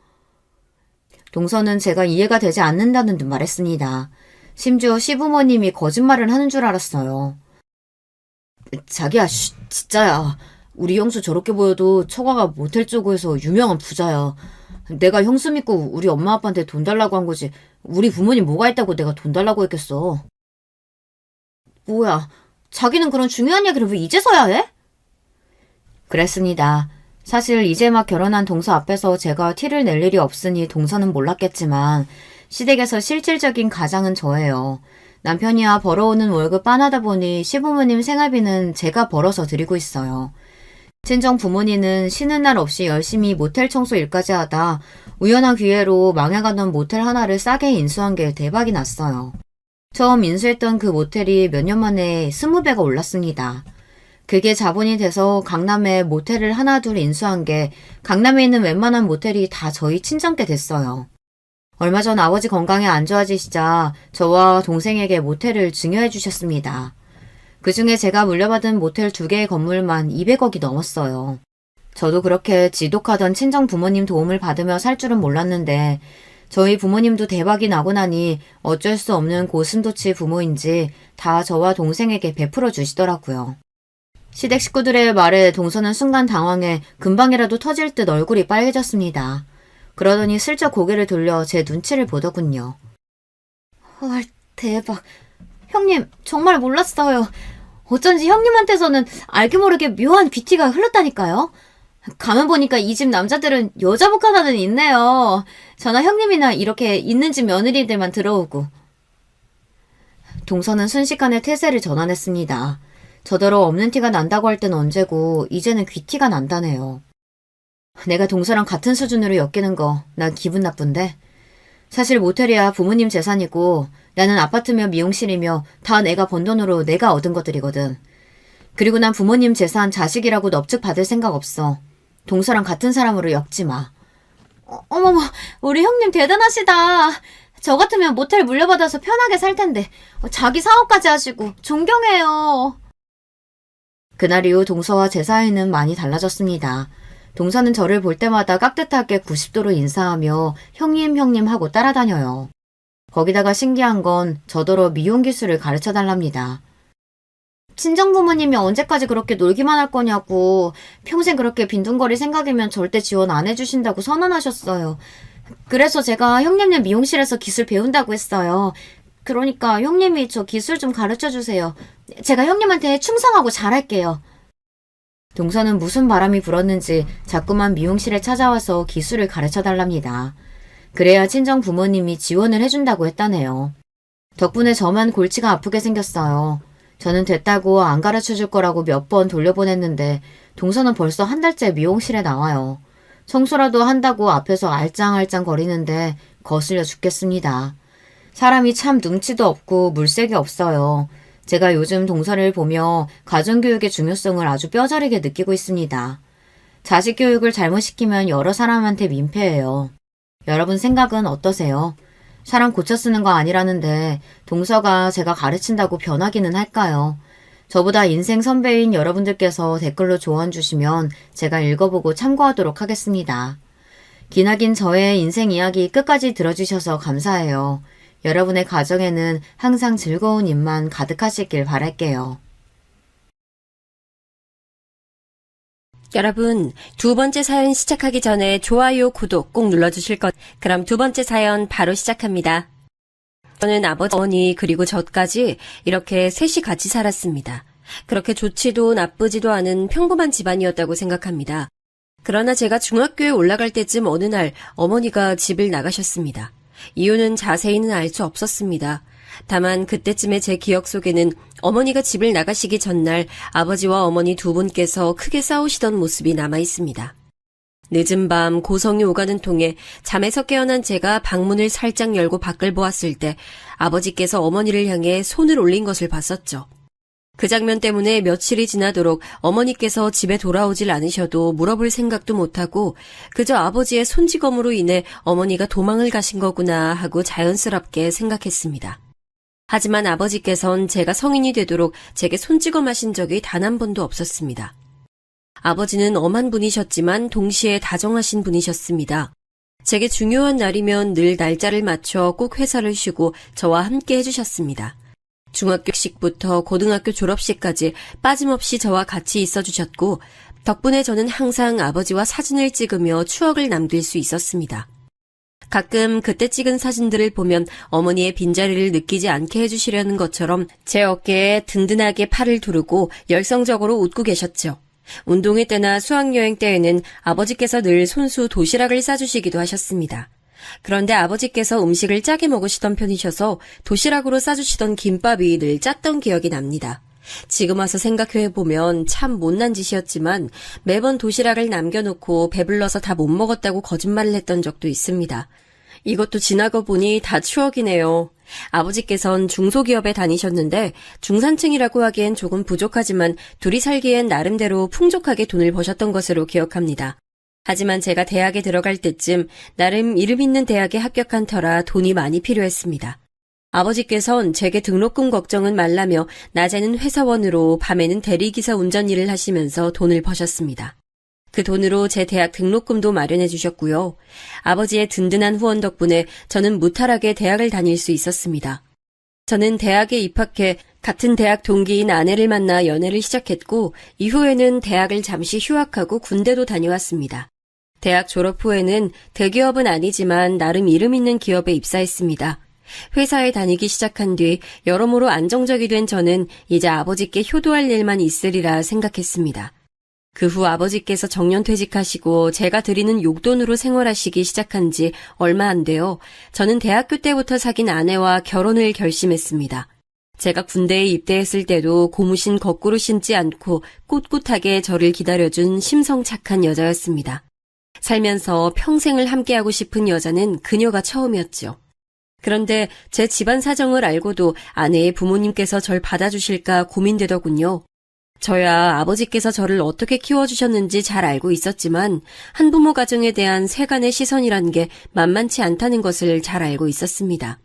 동서는 제가 이해가 되지 않는다는 듯 말했습니다. 심지어 시부모님이 거짓말을 하는 줄 알았어요. 자기야, 진짜야. 우리 형수 저렇게 보여도 처가가 모텔 쪽에서 유명한 부자야. 내가 형수 믿고 우리 엄마 아빠한테 돈 달라고 한 거지. 우리 부모님 뭐가 있다고 내가 돈 달라고 했겠어. 뭐야, 자기는 그런 중요한 얘기를 왜 이제서야 해? 그랬습니다. 사실 이제 막 결혼한 동서 앞에서 제가 티를 낼 일이 없으니 동서는 몰랐겠지만 시댁에서 실질적인 가장은 저예요. 남편이야 벌어오는 월급 빤하다 보니 시부모님 생활비는 제가 벌어서 드리고 있어요. 친정 부모님은 쉬는 날 없이 열심히 모텔 청소 일까지 하다 우연한 기회로 망해가던 모텔 하나를 싸게 인수한 게 대박이 났어요. 처음 인수했던 그 모텔이 몇 년 만에 20배가 올랐습니다. 그게 자본이 돼서 강남에 모텔을 하나 둘 인수한 게 강남에 있는 웬만한 모텔이 다 저희 친정께 됐어요. 얼마 전 아버지 건강이 안 좋아지시자 저와 동생에게 모텔을 증여해 주셨습니다. 그중에 제가 물려받은 모텔 2개의 건물만 200억이 넘었어요. 저도 그렇게 지독하던 친정 부모님 도움을 받으며 살 줄은 몰랐는데 저희 부모님도 대박이 나고 나니 어쩔 수 없는 고슴도치 부모인지 다 저와 동생에게 베풀어 주시더라고요. 시댁 식구들의 말에 동서는 순간 당황해 금방이라도 터질 듯 얼굴이 빨개졌습니다. 그러더니 슬쩍 고개를 돌려 제 눈치를 보더군요. 헐, 대박. 형님, 정말 몰랐어요. 어쩐지 형님한테서는 알게 모르게 묘한 귀티가 흘렀다니까요. 가만 보니까 이 집 남자들은 여자복 하나는 있네요. 저나 형님이나 이렇게 있는 집 며느리들만 들어오고. 동서는 순식간에 태세를 전환했습니다. 저더러 없는 티가 난다고 할 땐 언제고 이제는 귀티가 난다네요. 내가 동서랑 같은 수준으로 엮이는 거 난 기분 나쁜데. 사실 모텔이야 부모님 재산이고 나는 아파트며 미용실이며 다 내가 번 돈으로 내가 얻은 것들이거든. 그리고 난 부모님 재산 자식이라고 넙죽 받을 생각 없어. 동서랑 같은 사람으로 엮지 마. 어머머, 우리 형님 대단하시다. 저 같으면 모텔 물려받아서 편하게 살 텐데 자기 사업까지 하시고 존경해요. 그날 이후 동서와 제 사이는 많이 달라졌습니다. 동서는 저를 볼 때마다 깍듯하게 90도로 인사하며 형님 하고 따라다녀요. 거기다가 신기한 건 저더러 미용 기술을 가르쳐달랍니다. 친정부모님이 언제까지 그렇게 놀기만 할 거냐고 평생 그렇게 빈둥거릴 생각이면 절대 지원 안 해주신다고 선언하셨어요. 그래서 제가 형님네 미용실에서 기술 배운다고 했어요. 그러니까 형님이 저 기술 좀 가르쳐주세요. 제가 형님한테 충성하고 잘할게요. 동서는 무슨 바람이 불었는지 자꾸만 미용실에 찾아와서 기술을 가르쳐달랍니다. 그래야 친정 부모님이 지원을 해준다고 했다네요. 덕분에 저만 골치가 아프게 생겼어요. 저는 됐다고 안 가르쳐줄 거라고 몇 번 돌려보냈는데 동서는 벌써 한 달째 미용실에 나와요. 청소라도 한다고 앞에서 알짱알짱 거리는데 거슬려 죽겠습니다. 사람이 참 눈치도 없고 물색이 없어요. 제가 요즘 동서를 보며 가정교육의 중요성을 아주 뼈저리게 느끼고 있습니다. 자식 교육을 잘못 시키면 여러 사람한테 민폐예요. 여러분 생각은 어떠세요? 사람 고쳐 쓰는 거 아니라는데 동서가 제가 가르친다고 변하기는 할까요? 저보다 인생 선배인 여러분들께서 댓글로 조언 주시면 제가 읽어보고 참고하도록 하겠습니다. 기나긴 저의 인생 이야기 끝까지 들어주셔서 감사해요. 여러분의 가정에는 항상 즐거운 일만 가득하시길 바랄게요. 여러분, 두 번째 사연 시작하기 전에 좋아요, 구독 꼭 눌러주실 것. 그럼 두 번째 사연 바로 시작합니다. 저는 아버지, 어머니 그리고 저까지 이렇게 셋이 같이 살았습니다. 그렇게 좋지도 나쁘지도 않은 평범한 집안이었다고 생각합니다. 그러나 제가 중학교에 올라갈 때쯤 어느 날 어머니가 집을 나가셨습니다. 이유는 자세히는 알 수 없었습니다. 다만 그때쯤에 제 기억 속에는 어머니가 집을 나가시기 전날 아버지와 어머니 두 분께서 크게 싸우시던 모습이 남아 있습니다. 늦은 밤 고성이 오가는 통에 잠에서 깨어난 제가 방문을 살짝 열고 밖을 보았을 때 아버지께서 어머니를 향해 손을 올린 것을 봤었죠. 그 장면 때문에 며칠이 지나도록 어머니께서 집에 돌아오질 않으셔도 물어볼 생각도 못하고 그저 아버지의 손찌검으로 인해 어머니가 도망을 가신 거구나 하고 자연스럽게 생각했습니다. 하지만 아버지께선 제가 성인이 되도록 제게 손찌검하신 적이 단 한 번도 없었습니다. 아버지는 엄한 분이셨지만 동시에 다정하신 분이셨습니다. 제게 중요한 날이면 늘 날짜를 맞춰 꼭 회사를 쉬고 저와 함께 해주셨습니다. 중학교식부터 고등학교 졸업식까지 빠짐없이 저와 같이 있어주셨고 덕분에 저는 항상 아버지와 사진을 찍으며 추억을 남길 수 있었습니다. 가끔 그때 찍은 사진들을 보면 어머니의 빈자리를 느끼지 않게 해주시려는 것처럼 제 어깨에 든든하게 팔을 두르고 열성적으로 웃고 계셨죠. 운동회 때나 수학여행 때에는 아버지께서 늘 손수 도시락을 싸주시기도 하셨습니다. 그런데 아버지께서 음식을 짜게 먹으시던 편이셔서 도시락으로 싸주시던 김밥이 늘 짰던 기억이 납니다. 지금 와서 생각해보면 참 못난 짓이었지만 매번 도시락을 남겨놓고 배불러서 다 못 먹었다고 거짓말을 했던 적도 있습니다. 이것도 지나고 보니 다 추억이네요. 아버지께선 중소기업에 다니셨는데 중산층이라고 하기엔 조금 부족하지만 둘이 살기엔 나름대로 풍족하게 돈을 버셨던 것으로 기억합니다. 하지만 제가 대학에 들어갈 때쯤 나름 이름 있는 대학에 합격한 터라 돈이 많이 필요했습니다. 아버지께선 제게 등록금 걱정은 말라며 낮에는 회사원으로 밤에는 대리기사 운전 일을 하시면서 돈을 버셨습니다. 그 돈으로 제 대학 등록금도 마련해 주셨고요. 아버지의 든든한 후원 덕분에 저는 무탈하게 대학을 다닐 수 있었습니다. 저는 대학에 입학해 같은 대학 동기인 아내를 만나 연애를 시작했고 이후에는 대학을 잠시 휴학하고 군대도 다녀왔습니다. 대학 졸업 후에는 대기업은 아니지만 나름 이름 있는 기업에 입사했습니다. 회사에 다니기 시작한 뒤 여러모로 안정적이 된 저는 이제 아버지께 효도할 일만 있으리라 생각했습니다. 그 후 아버지께서 정년퇴직하시고 제가 드리는 용돈으로 생활하시기 시작한 지 얼마 안 돼요. 저는 대학교 때부터 사귄 아내와 결혼을 결심했습니다. 제가 군대에 입대했을 때도 고무신 거꾸로 신지 않고 꿋꿋하게 저를 기다려준 심성 착한 여자였습니다. 살면서 평생을 함께하고 싶은 여자는 그녀가 처음이었죠. 그런데 제 집안 사정을 알고도 아내의 부모님께서 절 받아주실까 고민되더군요. 저야 아버지께서 저를 어떻게 키워주셨는지 잘 알고 있었지만 한부모 가정에 대한 세간의 시선이란 게 만만치 않다는 것을 잘 알고 있었습니다.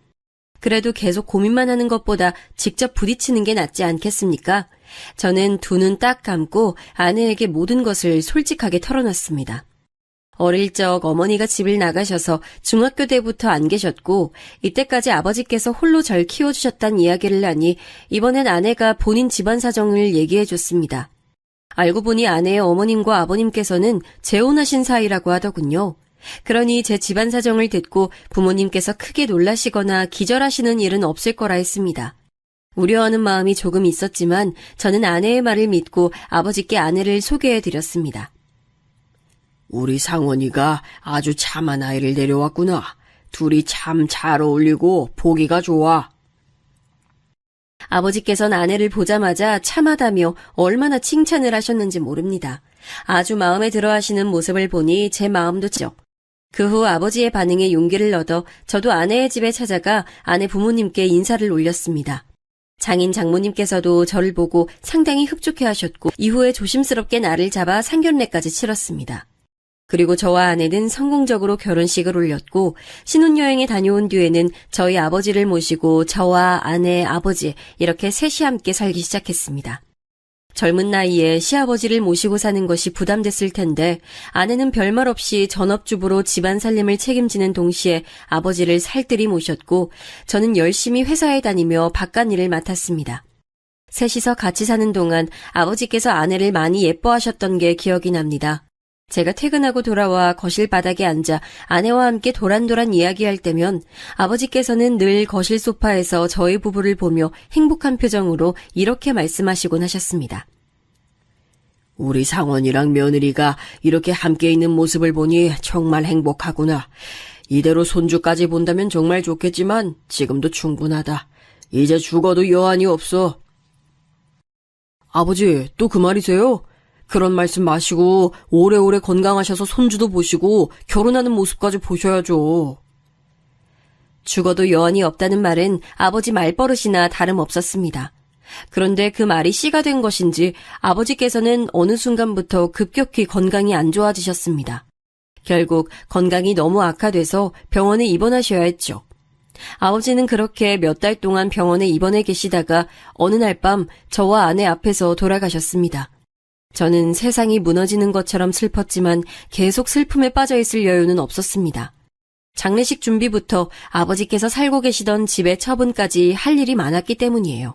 그래도 계속 고민만 하는 것보다 직접 부딪히는 게 낫지 않겠습니까? 저는 두 눈 딱 감고 아내에게 모든 것을 솔직하게 털어놨습니다. 어릴 적 어머니가 집을 나가셔서 중학교 때부터 안 계셨고 이때까지 아버지께서 홀로 절 키워주셨단 이야기를 하니 이번엔 아내가 본인 집안 사정을 얘기해줬습니다. 알고 보니 아내의 어머님과 아버님께서는 재혼하신 사이라고 하더군요. 그러니 제 집안 사정을 듣고 부모님께서 크게 놀라시거나 기절하시는 일은 없을 거라 했습니다. 우려하는 마음이 조금 있었지만 저는 아내의 말을 믿고 아버지께 아내를 소개해드렸습니다. 우리 상원이가 아주 참한 아이를 데려왔구나. 둘이 참 잘 어울리고 보기가 좋아. 아버지께서는 아내를 보자마자 참하다며 얼마나 칭찬을 하셨는지 모릅니다. 아주 마음에 들어 하시는 모습을 보니 제 마음도 죠. 그 후 아버지의 반응에 용기를 얻어 저도 아내의 집에 찾아가 아내 부모님께 인사를 올렸습니다. 장인 장모님께서도 저를 보고 상당히 흡족해 하셨고 이후에 조심스럽게 날을 잡아 상견례까지 치렀습니다. 그리고 저와 아내는 성공적으로 결혼식을 올렸고 신혼여행에 다녀온 뒤에는 저희 아버지를 모시고 저와 아내, 아버지 이렇게 셋이 함께 살기 시작했습니다. 젊은 나이에 시아버지를 모시고 사는 것이 부담됐을 텐데 아내는 별말 없이 전업주부로 집안 살림을 책임지는 동시에 아버지를 살뜰히 모셨고 저는 열심히 회사에 다니며 바깥일을 맡았습니다. 셋이서 같이 사는 동안 아버지께서 아내를 많이 예뻐하셨던 게 기억이 납니다. 제가 퇴근하고 돌아와 거실 바닥에 앉아 아내와 함께 도란도란 이야기할 때면 아버지께서는 늘 거실 소파에서 저희 부부를 보며 행복한 표정으로 이렇게 말씀하시곤 하셨습니다. 우리 상원이랑 며느리가 이렇게 함께 있는 모습을 보니 정말 행복하구나. 이대로 손주까지 본다면 정말 좋겠지만 지금도 충분하다. 이제 죽어도 여한이 없어. 아버지, 또 그 말이세요? 그런 말씀 마시고 오래오래 건강하셔서 손주도 보시고 결혼하는 모습까지 보셔야죠. 죽어도 여한이 없다는 말은 아버지 말버릇이나 다름없었습니다. 그런데 그 말이 씨가 된 것인지 아버지께서는 어느 순간부터 급격히 건강이 안 좋아지셨습니다. 결국 건강이 너무 악화돼서 병원에 입원하셔야 했죠. 아버지는 그렇게 몇 달 동안 병원에 입원해 계시다가 어느 날 밤 저와 아내 앞에서 돌아가셨습니다. 저는 세상이 무너지는 것처럼 슬펐지만 계속 슬픔에 빠져 있을 여유는 없었습니다. 장례식 준비부터 아버지께서 살고 계시던 집의 처분까지 할 일이 많았기 때문이에요.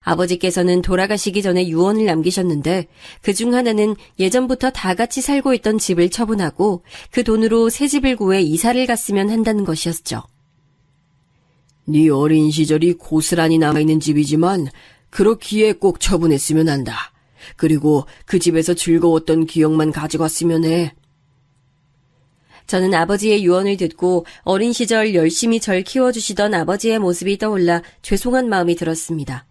아버지께서는 돌아가시기 전에 유언을 남기셨는데 그중 하나는 예전부터 다 같이 살고 있던 집을 처분하고 그 돈으로 새 집을 구해 이사를 갔으면 한다는 것이었죠. 네 어린 시절이 고스란히 남아있는 집이지만 그렇기에 꼭 처분했으면 한다. 그리고 그 집에서 즐거웠던 기억만 가져갔으면 해. 저는 아버지의 유언을 듣고 어린 시절 열심히 절 키워주시던 아버지의 모습이 떠올라 죄송한 마음이 들었습니다.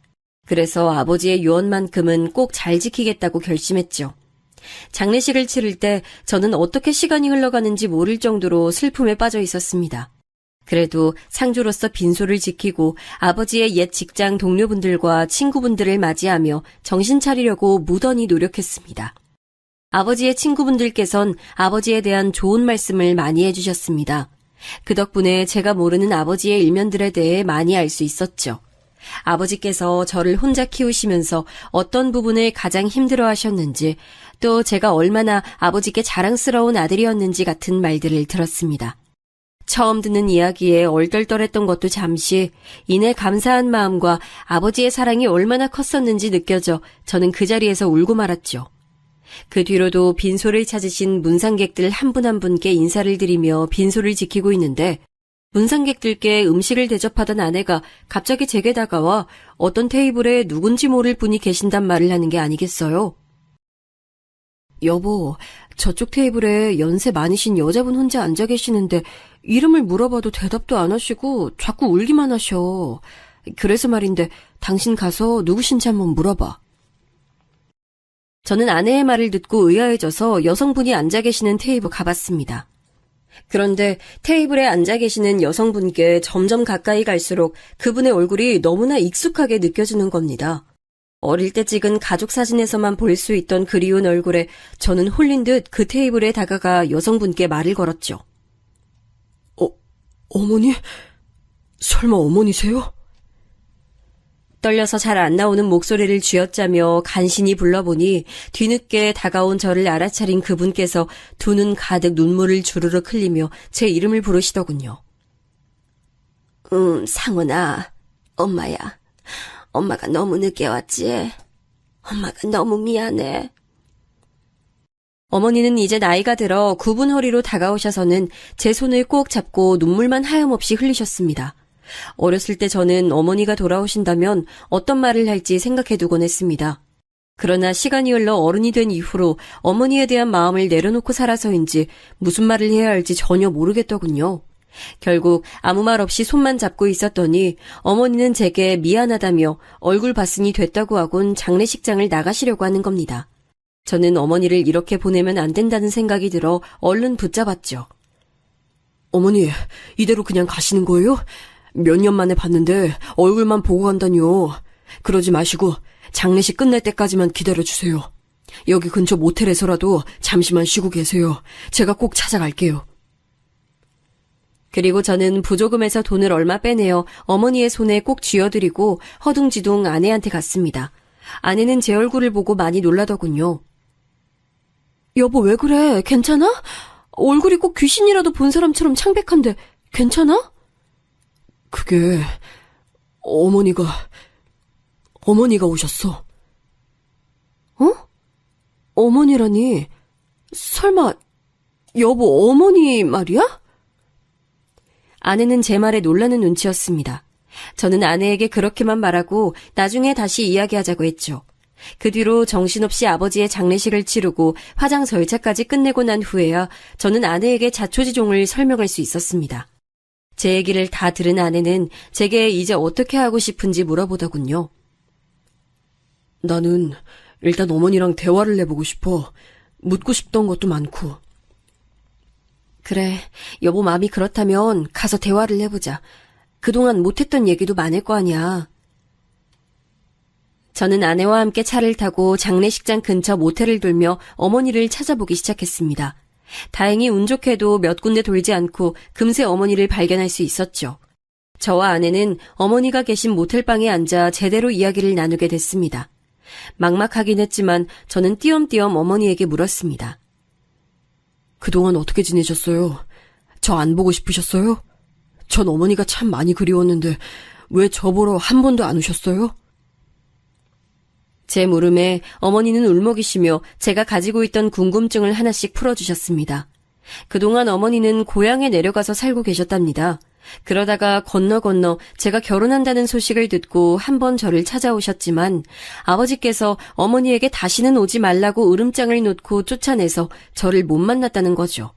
그래서 아버지의 유언만큼은 꼭 잘 지키겠다고 결심했죠. 장례식을 치를 때 저는 어떻게 시간이 흘러가는지 모를 정도로 슬픔에 빠져 있었습니다. 그래도 상주로서 빈소를 지키고 아버지의 옛 직장 동료분들과 친구분들을 맞이하며 정신 차리려고 무던히 노력했습니다. 아버지의 친구분들께선 아버지에 대한 좋은 말씀을 많이 해주셨습니다. 그 덕분에 제가 모르는 아버지의 일면들에 대해 많이 알 수 있었죠. 아버지께서 저를 혼자 키우시면서 어떤 부분을 가장 힘들어 하셨는지, 또 제가 얼마나 아버지께 자랑스러운 아들이었는지 같은 말들을 들었습니다. 처음 듣는 이야기에 얼떨떨했던 것도 잠시, 이내 감사한 마음과 아버지의 사랑이 얼마나 컸었는지 느껴져 저는 그 자리에서 울고 말았죠. 그 뒤로도 빈소를 찾으신 문상객들 한 분 한 분께 인사를 드리며 빈소를 지키고 있는데, 문상객들께 음식을 대접하던 아내가 갑자기 제게 다가와 어떤 테이블에 누군지 모를 분이 계신단 말을 하는 게 아니겠어요? 여보, 저쪽 테이블에 연세 많으신 여자분 혼자 앉아 계시는데 이름을 물어봐도 대답도 안 하시고 자꾸 울기만 하셔. 그래서 말인데 당신 가서 누구신지 한번 물어봐. 저는 아내의 말을 듣고 의아해져서 여성분이 앉아 계시는 테이블 가봤습니다. 그런데 테이블에 앉아 계시는 여성분께 점점 가까이 갈수록 그분의 얼굴이 너무나 익숙하게 느껴지는 겁니다. 어릴 때 찍은 가족 사진에서만 볼 수 있던 그리운 얼굴에 저는 홀린 듯 그 테이블에 다가가 여성분께 말을 걸었죠. 어머니? 설마 어머니세요? 떨려서 잘 안 나오는 목소리를 쥐어짜며 간신히 불러보니 뒤늦게 다가온 저를 알아차린 그분께서 두 눈 가득 눈물을 주르륵 흘리며 제 이름을 부르시더군요. 상훈아, 엄마야. 엄마가 너무 늦게 왔지? 엄마가 너무 미안해. 어머니는 이제 나이가 들어 굽은 허리로 다가오셔서는 제 손을 꼭 잡고 눈물만 하염없이 흘리셨습니다. 어렸을 때 저는 어머니가 돌아오신다면 어떤 말을 할지 생각해두곤 했습니다. 그러나 시간이 흘러 어른이 된 이후로 어머니에 대한 마음을 내려놓고 살아서인지 무슨 말을 해야 할지 전혀 모르겠더군요. 결국 아무 말 없이 손만 잡고 있었더니 어머니는 제게 미안하다며 얼굴 봤으니 됐다고 하곤 장례식장을 나가시려고 하는 겁니다. 저는 어머니를 이렇게 보내면 안 된다는 생각이 들어 얼른 붙잡았죠. 어머니, 이대로 그냥 가시는 거예요? 몇 년 만에 봤는데 얼굴만 보고 간다뇨. 그러지 마시고 장례식 끝날 때까지만 기다려주세요. 여기 근처 모텔에서라도 잠시만 쉬고 계세요. 제가 꼭 찾아갈게요. 그리고 저는 부조금에서 돈을 얼마 빼내어 어머니의 손에 꼭 쥐어드리고 허둥지둥 아내한테 갔습니다. 아내는 제 얼굴을 보고 많이 놀라더군요. 여보, 왜 그래? 괜찮아? 얼굴이 꼭 귀신이라도 본 사람처럼 창백한데 괜찮아? 그게 어머니가 오셨어. 어? 어머니라니? 설마 여보 어머니 말이야? 아내는 제 말에 놀라는 눈치였습니다. 저는 아내에게 그렇게만 말하고 나중에 다시 이야기하자고 했죠. 그 뒤로 정신없이 아버지의 장례식을 치르고 화장 절차까지 끝내고 난 후에야 저는 아내에게 자초지종을 설명할 수 있었습니다. 제 얘기를 다 들은 아내는 제게 이제 어떻게 하고 싶은지 물어보더군요. 나는 일단 어머니랑 대화를 해보고 싶어. 묻고 싶던 것도 많고. 그래, 여보 마음이 그렇다면 가서 대화를 해보자. 그동안 못했던 얘기도 많을 거 아니야. 저는 아내와 함께 차를 타고 장례식장 근처 모텔을 돌며 어머니를 찾아보기 시작했습니다. 다행히 운 좋게도 몇 군데 돌지 않고 금세 어머니를 발견할 수 있었죠. 저와 아내는 어머니가 계신 모텔방에 앉아 제대로 이야기를 나누게 됐습니다. 막막하긴 했지만 저는 띄엄띄엄 어머니에게 물었습니다. 그동안 어떻게 지내셨어요? 저 안 보고 싶으셨어요? 전 어머니가 참 많이 그리웠는데 왜 저 보러 한 번도 안 오셨어요? 제 물음에 어머니는 울먹이시며 제가 가지고 있던 궁금증을 하나씩 풀어주셨습니다. 그동안 어머니는 고향에 내려가서 살고 계셨답니다. 그러다가 건너 제가 결혼한다는 소식을 듣고 한 번 저를 찾아오셨지만 아버지께서 어머니에게 다시는 오지 말라고 으름장을 놓고 쫓아내서 저를 못 만났다는 거죠.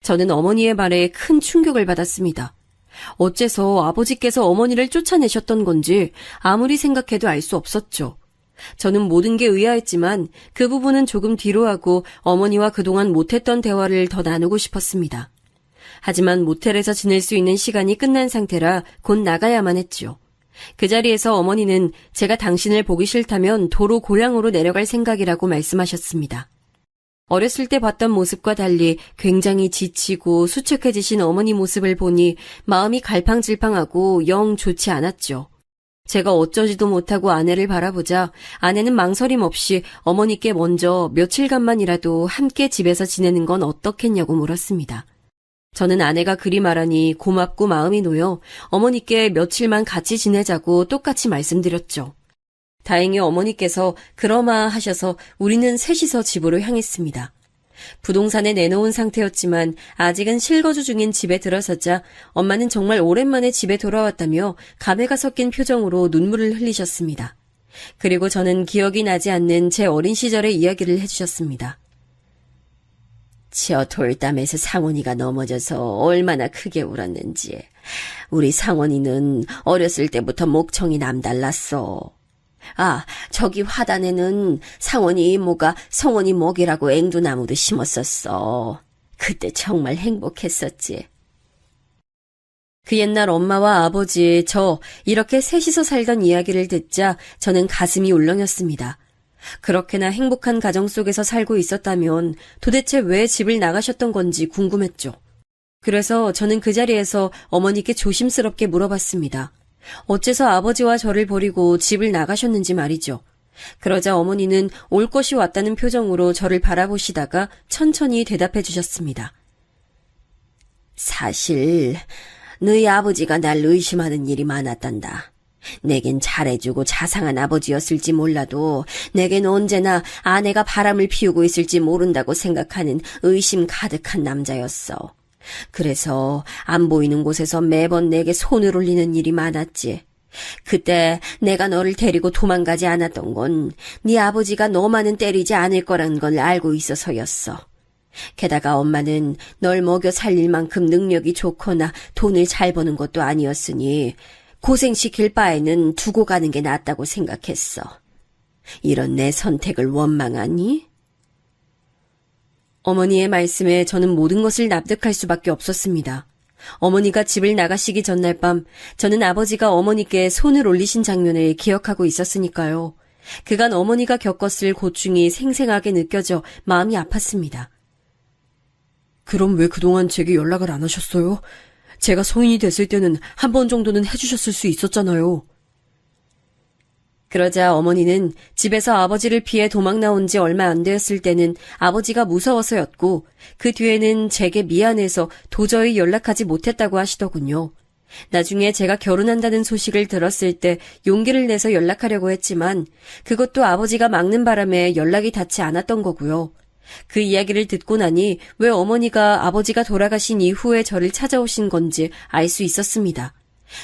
저는 어머니의 말에 큰 충격을 받았습니다. 어째서 아버지께서 어머니를 쫓아내셨던 건지 아무리 생각해도 알 수 없었죠. 저는 모든 게 의아했지만 그 부분은 조금 뒤로 하고 어머니와 그동안 못했던 대화를 더 나누고 싶었습니다. 하지만 모텔에서 지낼 수 있는 시간이 끝난 상태라 곧 나가야만 했죠. 그 자리에서 어머니는 제가 당신을 보기 싫다면 도로 고향으로 내려갈 생각이라고 말씀하셨습니다. 어렸을 때 봤던 모습과 달리 굉장히 지치고 수척해지신 어머니 모습을 보니 마음이 갈팡질팡하고 영 좋지 않았죠. 제가 어쩌지도 못하고 아내를 바라보자 아내는 망설임 없이 어머니께 먼저 며칠간만이라도 함께 집에서 지내는 건 어떻겠냐고 물었습니다. 저는 아내가 그리 말하니 고맙고 마음이 놓여 어머니께 며칠만 같이 지내자고 똑같이 말씀드렸죠. 다행히 어머니께서 그러마 하셔서 우리는 셋이서 집으로 향했습니다. 부동산에 내놓은 상태였지만 아직은 실거주 중인 집에 들어서자 엄마는 정말 오랜만에 집에 돌아왔다며 감회가 섞인 표정으로 눈물을 흘리셨습니다. 그리고 저는 기억이 나지 않는 제 어린 시절의 이야기를 해주셨습니다. 저 돌담에서 상원이가 넘어져서 얼마나 크게 울었는지. 우리 상원이는 어렸을 때부터 목청이 남달랐어. 아, 저기 화단에는 상원이 이모가 성원이 먹이라고 앵두나무도 심었었어. 그때 정말 행복했었지. 그 옛날 엄마와 아버지, 저 이렇게 셋이서 살던 이야기를 듣자 저는 가슴이 울렁였습니다. 그렇게나 행복한 가정 속에서 살고 있었다면 도대체 왜 집을 나가셨던 건지 궁금했죠. 그래서 저는 그 자리에서 어머니께 조심스럽게 물어봤습니다. 어째서 아버지와 저를 버리고 집을 나가셨는지 말이죠. 그러자 어머니는 올 것이 왔다는 표정으로 저를 바라보시다가 천천히 대답해 주셨습니다. 사실 너희 아버지가 날 의심하는 일이 많았단다. 내겐 잘해주고 자상한 아버지였을지 몰라도 내겐 언제나 아내가 바람을 피우고 있을지 모른다고 생각하는 의심 가득한 남자였어. 그래서 안 보이는 곳에서 매번 내게 손을 올리는 일이 많았지. 그때 내가 너를 데리고 도망가지 않았던 건 네 아버지가 너만은 때리지 않을 거란 걸 알고 있어서였어. 게다가 엄마는 널 먹여 살릴 만큼 능력이 좋거나 돈을 잘 버는 것도 아니었으니 고생시킬 바에는 두고 가는 게 낫다고 생각했어. 이런 내 선택을 원망하니? 어머니의 말씀에 저는 모든 것을 납득할 수밖에 없었습니다. 어머니가 집을 나가시기 전날 밤 저는 아버지가 어머니께 손을 올리신 장면을 기억하고 있었으니까요. 그간 어머니가 겪었을 고충이 생생하게 느껴져 마음이 아팠습니다. 그럼 왜 그동안 제게 연락을 안 하셨어요? 제가 성인이 됐을 때는 한 번 정도는 해주셨을 수 있었잖아요. 그러자 어머니는 집에서 아버지를 피해 도망 나온 지 얼마 안 되었을 때는 아버지가 무서워서였고 그 뒤에는 제게 미안해서 도저히 연락하지 못했다고 하시더군요. 나중에 제가 결혼한다는 소식을 들었을 때 용기를 내서 연락하려고 했지만 그것도 아버지가 막는 바람에 연락이 닿지 않았던 거고요. 그 이야기를 듣고 나니 왜 어머니가 아버지가 돌아가신 이후에 저를 찾아오신 건지 알 수 있었습니다.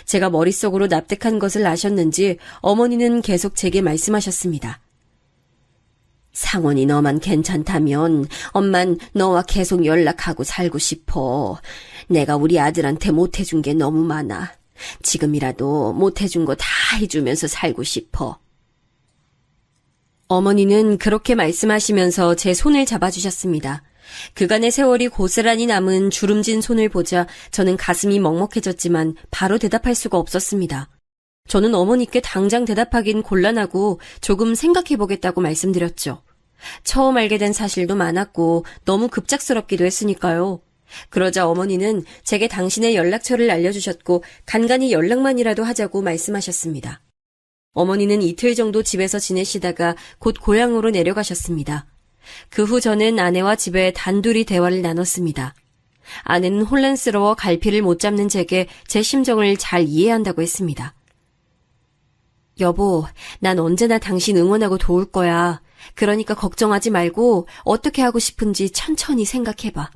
제가 머릿속으로 납득한 것을 아셨는지 어머니는 계속 제게 말씀하셨습니다. 상원이 너만 괜찮다면 엄만 너와 계속 연락하고 살고 싶어. 내가 우리 아들한테 못해준 게 너무 많아. 지금이라도 못해준 거 다 해주면서 살고 싶어. 어머니는 그렇게 말씀하시면서 제 손을 잡아주셨습니다. 그간의 세월이 고스란히 남은 주름진 손을 보자 저는 가슴이 먹먹해졌지만 바로 대답할 수가 없었습니다. 저는 어머니께 당장 대답하긴 곤란하고 조금 생각해보겠다고 말씀드렸죠. 처음 알게 된 사실도 많았고 너무 급작스럽기도 했으니까요. 그러자 어머니는 제게 당신의 연락처를 알려주셨고 간간히 연락만이라도 하자고 말씀하셨습니다. 어머니는 이틀 정도 집에서 지내시다가 곧 고향으로 내려가셨습니다. 그 후 저는 아내와 집에 단둘이 대화를 나눴습니다. 아내는 혼란스러워 갈피를 못 잡는 제게 제 심정을 잘 이해한다고 했습니다. 여보, 난 언제나 당신 응원하고 도울 거야. 그러니까 걱정하지 말고 어떻게 하고 싶은지 천천히 생각해봐.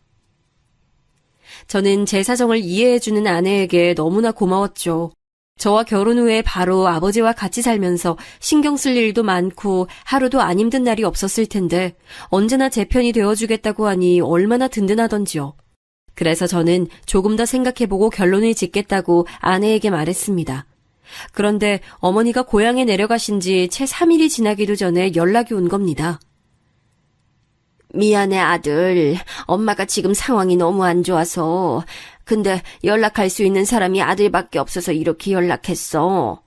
저는 제 사정을 이해해주는 아내에게 너무나 고마웠죠. 저와 결혼 후에 바로 아버지와 같이 살면서 신경 쓸 일도 많고 하루도 안 힘든 날이 없었을 텐데 언제나 제 편이 되어주겠다고 하니 얼마나 든든하던지요. 그래서 저는 조금 더 생각해보고 결론을 짓겠다고 아내에게 말했습니다. 그런데 어머니가 고향에 내려가신 지 채 3일이 지나기도 전에 연락이 온 겁니다. 미안해, 아들. 엄마가 지금 상황이 너무 안 좋아서. 근데 연락할 수 있는 사람이 아들밖에 없어서 이렇게 연락했어.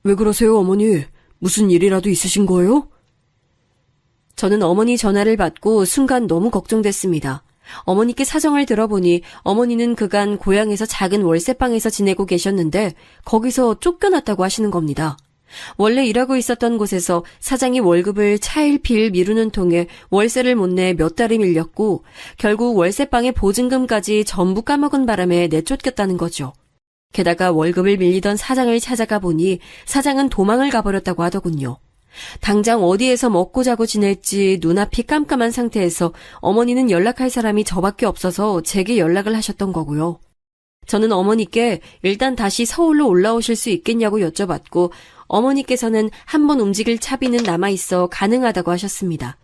왜 그러세요, 어머니? 무슨 일이라도 있으신 거예요? 저는 어머니 전화를 받고 순간 너무 걱정됐습니다. 어머니께 사정을 들어보니 어머니는 그간 고향에서 작은 월세방에서 지내고 계셨는데 거기서 쫓겨났다고 하시는 겁니다. 원래 일하고 있었던 곳에서 사장이 월급을 차일피일 미루는 통에 월세를 못 내 몇 달이 밀렸고 결국 월세방의 보증금까지 전부 까먹은 바람에 내쫓겼다는 거죠. 게다가 월급을 밀리던 사장을 찾아가 보니 사장은 도망을 가버렸다고 하더군요. 당장 어디에서 먹고 자고 지낼지 눈앞이 깜깜한 상태에서 어머니는 연락할 사람이 저밖에 없어서 제게 연락을 하셨던 거고요. 저는 어머니께 일단 다시 서울로 올라오실 수 있겠냐고 여쭤봤고 어머니께서는 한번 움직일 차비는 남아있어 가능하다고 하셨습니다.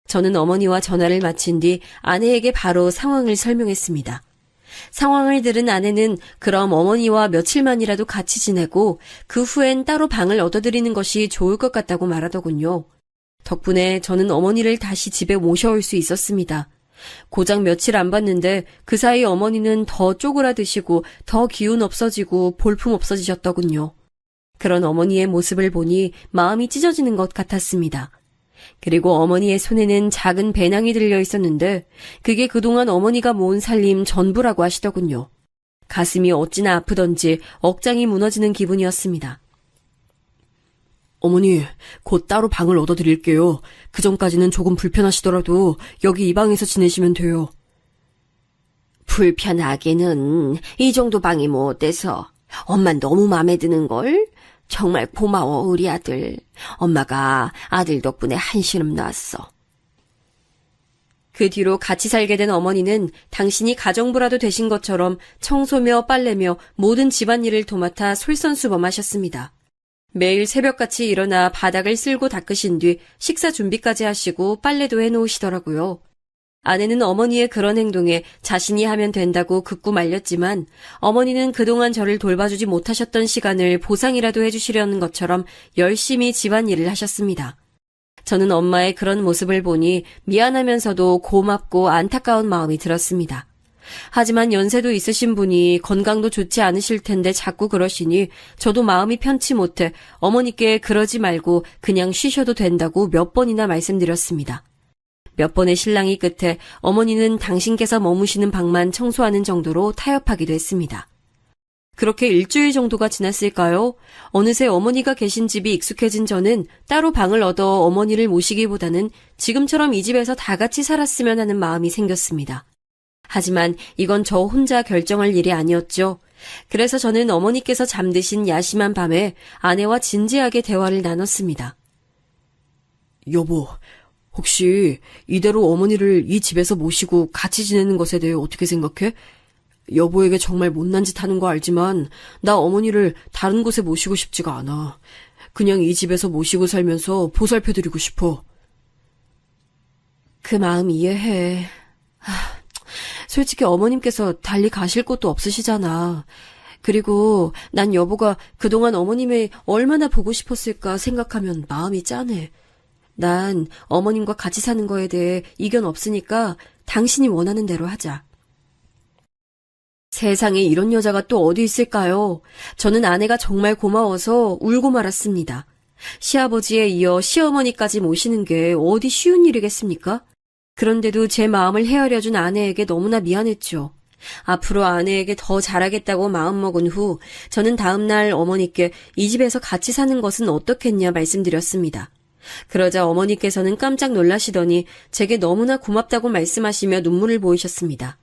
저는 어머니와 전화를 마친 뒤 아내에게 바로 상황을 설명했습니다. 상황을 들은 아내는 그럼 어머니와 며칠만이라도 같이 지내고 그 후엔 따로 방을 얻어드리는 것이 좋을 것 같다고 말하더군요. 덕분에 저는 어머니를 다시 집에 모셔올 수 있었습니다. 고작 며칠 안 봤는데 그 사이 어머니는 더 쪼그라드시고 더 기운 없어지고 볼품 없어지셨더군요. 그런 어머니의 모습을 보니 마음이 찢어지는 것 같았습니다. 그리고 어머니의 손에는 작은 배낭이 들려 있었는데 그게 그동안 어머니가 모은 살림 전부라고 하시더군요. 가슴이 어찌나 아프던지 억장이 무너지는 기분이었습니다. 어머니, 곧 따로 방을 얻어드릴게요. 그 전까지는 조금 불편하시더라도 여기 이 방에서 지내시면 돼요. 불편하기는 이 정도 방이 뭐 어때서? 엄마 너무 마음에 드는걸? 정말 고마워, 우리 아들. 엄마가 아들 덕분에 한시름 놨어. 그 뒤로 같이 살게 된 어머니는 당신이 가정부라도 되신 것처럼 청소며 빨래며 모든 집안일을 도맡아 솔선수범하셨습니다. 매일 새벽같이 일어나 바닥을 쓸고 닦으신 뒤 식사 준비까지 하시고 빨래도 해놓으시더라고요. 아내는 어머니의 그런 행동에 자신이 하면 된다고 극구 말렸지만 어머니는 그동안 저를 돌봐주지 못하셨던 시간을 보상이라도 해주시려는 것처럼 열심히 집안일을 하셨습니다. 저는 엄마의 그런 모습을 보니 미안하면서도 고맙고 안타까운 마음이 들었습니다. 하지만 연세도 있으신 분이 건강도 좋지 않으실 텐데 자꾸 그러시니 저도 마음이 편치 못해 어머니께 그러지 말고 그냥 쉬셔도 된다고 몇 번이나 말씀드렸습니다. 몇 번의 실랑이 끝에 어머니는 당신께서 머무시는 방만 청소하는 정도로 타협하기도 했습니다. 그렇게 일주일 정도가 지났을까요? 어느새 어머니가 계신 집이 익숙해진 저는 따로 방을 얻어 어머니를 모시기보다는 지금처럼 이 집에서 다 같이 살았으면 하는 마음이 생겼습니다. 하지만 이건 저 혼자 결정할 일이 아니었죠. 그래서 저는 어머니께서 잠드신 야심한 밤에 아내와 진지하게 대화를 나눴습니다. 여보, 혹시 이대로 어머니를 이 집에서 모시고 같이 지내는 것에 대해 어떻게 생각해? 여보에게 정말 못난 짓 하는 거 알지만 나 어머니를 다른 곳에 모시고 싶지가 않아. 그냥 이 집에서 모시고 살면서 보살펴드리고 싶어. 그 마음 이해해. 솔직히 어머님께서 달리 가실 곳도 없으시잖아. 그리고 난 여보가 그동안 어머님이 얼마나 보고 싶었을까 생각하면 마음이 짠해. 난 어머님과 같이 사는 거에 대해 이견 없으니까 당신이 원하는 대로 하자. 세상에 이런 여자가 또 어디 있을까요? 저는 아내가 정말 고마워서 울고 말았습니다. 시아버지에 이어 시어머니까지 모시는 게 어디 쉬운 일이겠습니까? 그런데도 제 마음을 헤아려준 아내에게 너무나 미안했죠. 앞으로 아내에게 더 잘하겠다고 마음먹은 후 저는 다음날 어머니께 이 집에서 같이 사는 것은 어떻겠냐 말씀드렸습니다. 그러자 어머니께서는 깜짝 놀라시더니 제게 너무나 고맙다고 말씀하시며 눈물을 보이셨습니다.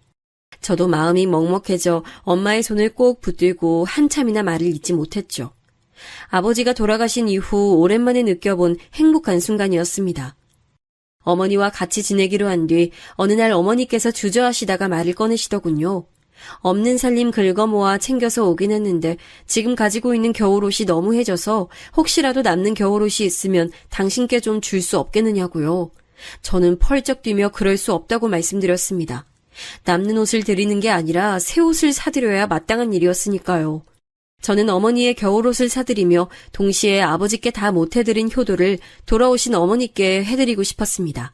저도 마음이 먹먹해져 엄마의 손을 꼭 붙들고 한참이나 말을 잇지 못했죠. 아버지가 돌아가신 이후 오랜만에 느껴본 행복한 순간이었습니다. 어머니와 같이 지내기로 한 뒤 어느 날 어머니께서 주저하시다가 말을 꺼내시더군요. 없는 살림 긁어모아 챙겨서 오긴 했는데 지금 가지고 있는 겨울옷이 너무 해져서 혹시라도 남는 겨울옷이 있으면 당신께 좀 줄 수 없겠느냐고요. 저는 펄쩍 뛰며 그럴 수 없다고 말씀드렸습니다. 남는 옷을 드리는 게 아니라 새 옷을 사드려야 마땅한 일이었으니까요. 저는 어머니의 겨울옷을 사드리며 동시에 아버지께 다 못해드린 효도를 돌아오신 어머니께 해드리고 싶었습니다.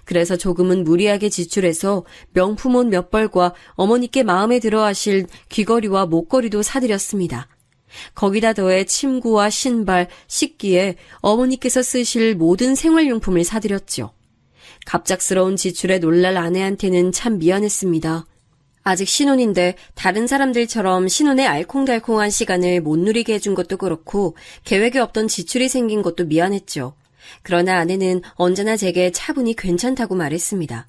그래서 조금은 무리하게 지출해서 명품옷 몇 벌과 어머니께 마음에 들어 하실 귀걸이와 목걸이도 사드렸습니다. 거기다 더해 침구와 신발, 식기에 어머니께서 쓰실 모든 생활용품을 사드렸죠. 갑작스러운 지출에 놀랄 아내한테는 참 미안했습니다. 아직 신혼인데 다른 사람들처럼 신혼의 알콩달콩한 시간을 못 누리게 해준 것도 그렇고 계획에 없던 지출이 생긴 것도 미안했죠. 그러나 아내는 언제나 제게 차분히 괜찮다고 말했습니다.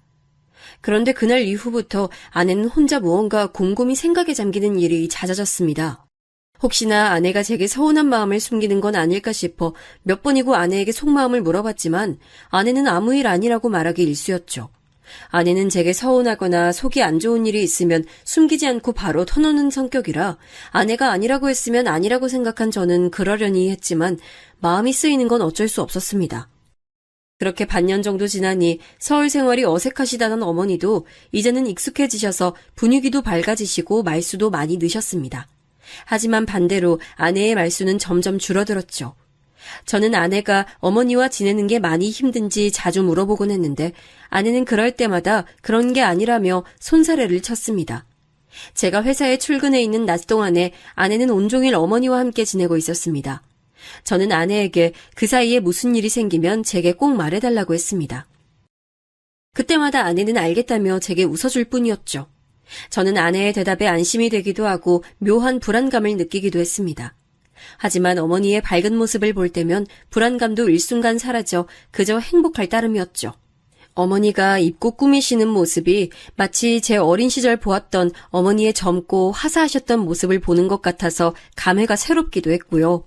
그런데 그날 이후부터 아내는 혼자 무언가 곰곰이 생각에 잠기는 일이 잦아졌습니다. 혹시나 아내가 제게 서운한 마음을 숨기는 건 아닐까 싶어 몇 번이고 아내에게 속마음을 물어봤지만 아내는 아무 일 아니라고 말하기 일쑤였죠. 아내는 제게 서운하거나 속이 안 좋은 일이 있으면 숨기지 않고 바로 터놓는 성격이라 아내가 아니라고 했으면 아니라고 생각한 저는 그러려니 했지만 마음이 쓰이는 건 어쩔 수 없었습니다. 그렇게 반년 정도 지나니 서울 생활이 어색하시다던 어머니도 이제는 익숙해지셔서 분위기도 밝아지시고 말수도 많이 느셨습니다. 하지만 반대로 아내의 말수는 점점 줄어들었죠. 저는 아내가 어머니와 지내는 게 많이 힘든지 자주 물어보곤 했는데 아내는 그럴 때마다 그런 게 아니라며 손사래를 쳤습니다. 제가 회사에 출근해 있는 낮 동안에 아내는 온종일 어머니와 함께 지내고 있었습니다. 저는 아내에게 그 사이에 무슨 일이 생기면 제게 꼭 말해달라고 했습니다. 그때마다 아내는 알겠다며 제게 웃어줄 뿐이었죠. 저는 아내의 대답에 안심이 되기도 하고 묘한 불안감을 느끼기도 했습니다. 하지만 어머니의 밝은 모습을 볼 때면 불안감도 일순간 사라져 그저 행복할 따름이었죠. 어머니가 입고 꾸미시는 모습이 마치 제 어린 시절 보았던 어머니의 젊고 화사하셨던 모습을 보는 것 같아서 감회가 새롭기도 했고요.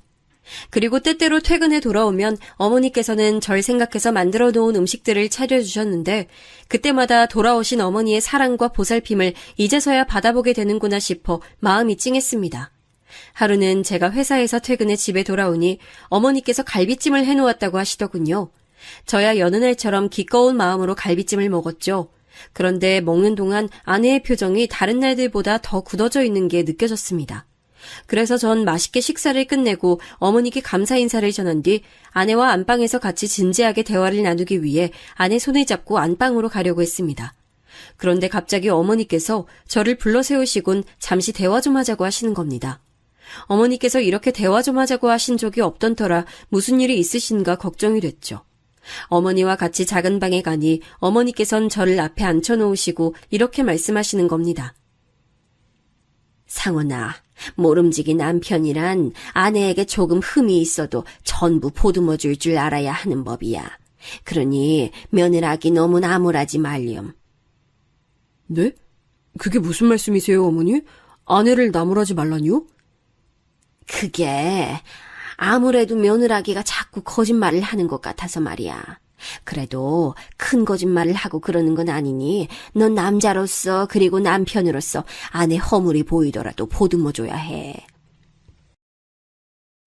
그리고 때때로 퇴근해 돌아오면 어머니께서는 절 생각해서 만들어 놓은 음식들을 차려주셨는데 그때마다 돌아오신 어머니의 사랑과 보살핌을 이제서야 받아보게 되는구나 싶어 마음이 찡했습니다. 하루는 제가 회사에서 퇴근해 집에 돌아오니 어머니께서 갈비찜을 해놓았다고 하시더군요. 저야 여느 날처럼 기꺼운 마음으로 갈비찜을 먹었죠. 그런데 먹는 동안 아내의 표정이 다른 날들보다 더 굳어져 있는 게 느껴졌습니다. 그래서 전 맛있게 식사를 끝내고 어머니께 감사 인사를 전한 뒤 아내와 안방에서 같이 진지하게 대화를 나누기 위해 아내 손을 잡고 안방으로 가려고 했습니다. 그런데 갑자기 어머니께서 저를 불러 세우시곤 잠시 대화 좀 하자고 하시는 겁니다. 어머니께서 이렇게 대화 좀 하자고 하신 적이 없던 터라 무슨 일이 있으신가 걱정이 됐죠. 어머니와 같이 작은 방에 가니 어머니께선 저를 앞에 앉혀놓으시고 이렇게 말씀하시는 겁니다. 상원아, 모름지기 남편이란 아내에게 조금 흠이 있어도 전부 보듬어 줄 줄 알아야 하는 법이야. 그러니 며느라기 너무 나무라지 말렴. 네? 그게 무슨 말씀이세요, 어머니? 아내를 나무라지 말라니요? 그게 아무래도 며느라기가 자꾸 거짓말을 하는 것 같아서 말이야. 그래도 큰 거짓말을 하고 그러는 건 아니니 넌 남자로서 그리고 남편으로서 아내 허물이 보이더라도 보듬어줘야 해.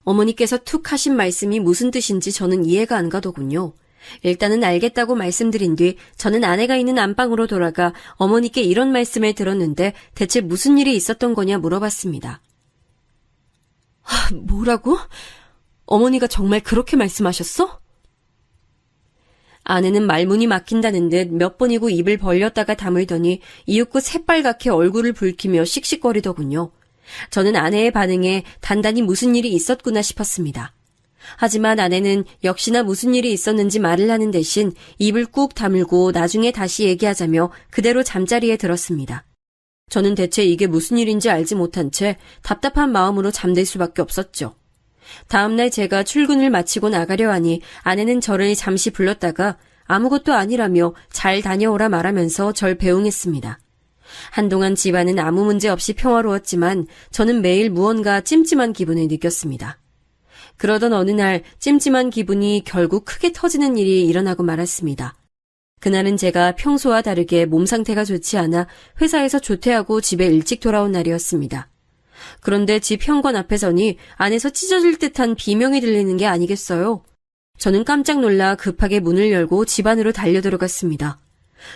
어머니께서 툭 하신 말씀이 무슨 뜻인지 저는 이해가 안 가더군요. 일단은 알겠다고 말씀드린 뒤 저는 아내가 있는 안방으로 돌아가 어머니께 이런 말씀을 들었는데 대체 무슨 일이 있었던 거냐 물어봤습니다. 뭐라고? 어머니가 정말 그렇게 말씀하셨어? 아내는 말문이 막힌다는 듯 몇 번이고 입을 벌렸다가 다물더니 이윽고 새빨갛게 얼굴을 붉히며 씩씩거리더군요. 저는 아내의 반응에 단단히 무슨 일이 있었구나 싶었습니다. 하지만 아내는 역시나 무슨 일이 있었는지 말을 하는 대신 입을 꾹 다물고 나중에 다시 얘기하자며 그대로 잠자리에 들었습니다. 저는 대체 이게 무슨 일인지 알지 못한 채 답답한 마음으로 잠들 수밖에 없었죠. 다음날 제가 출근을 마치고 나가려 하니 아내는 저를 잠시 불렀다가 아무것도 아니라며 잘 다녀오라 말하면서 절 배웅했습니다. 한동안 집안은 아무 문제 없이 평화로웠지만 저는 매일 무언가 찜찜한 기분을 느꼈습니다. 그러던 어느 날 찜찜한 기분이 결국 크게 터지는 일이 일어나고 말았습니다. 그날은 제가 평소와 다르게 몸 상태가 좋지 않아 회사에서 조퇴하고 집에 일찍 돌아온 날이었습니다. 그런데 집 현관 앞에 서니 안에서 찢어질 듯한 비명이 들리는 게 아니겠어요? 저는 깜짝 놀라 급하게 문을 열고 집 안으로 달려들어갔습니다.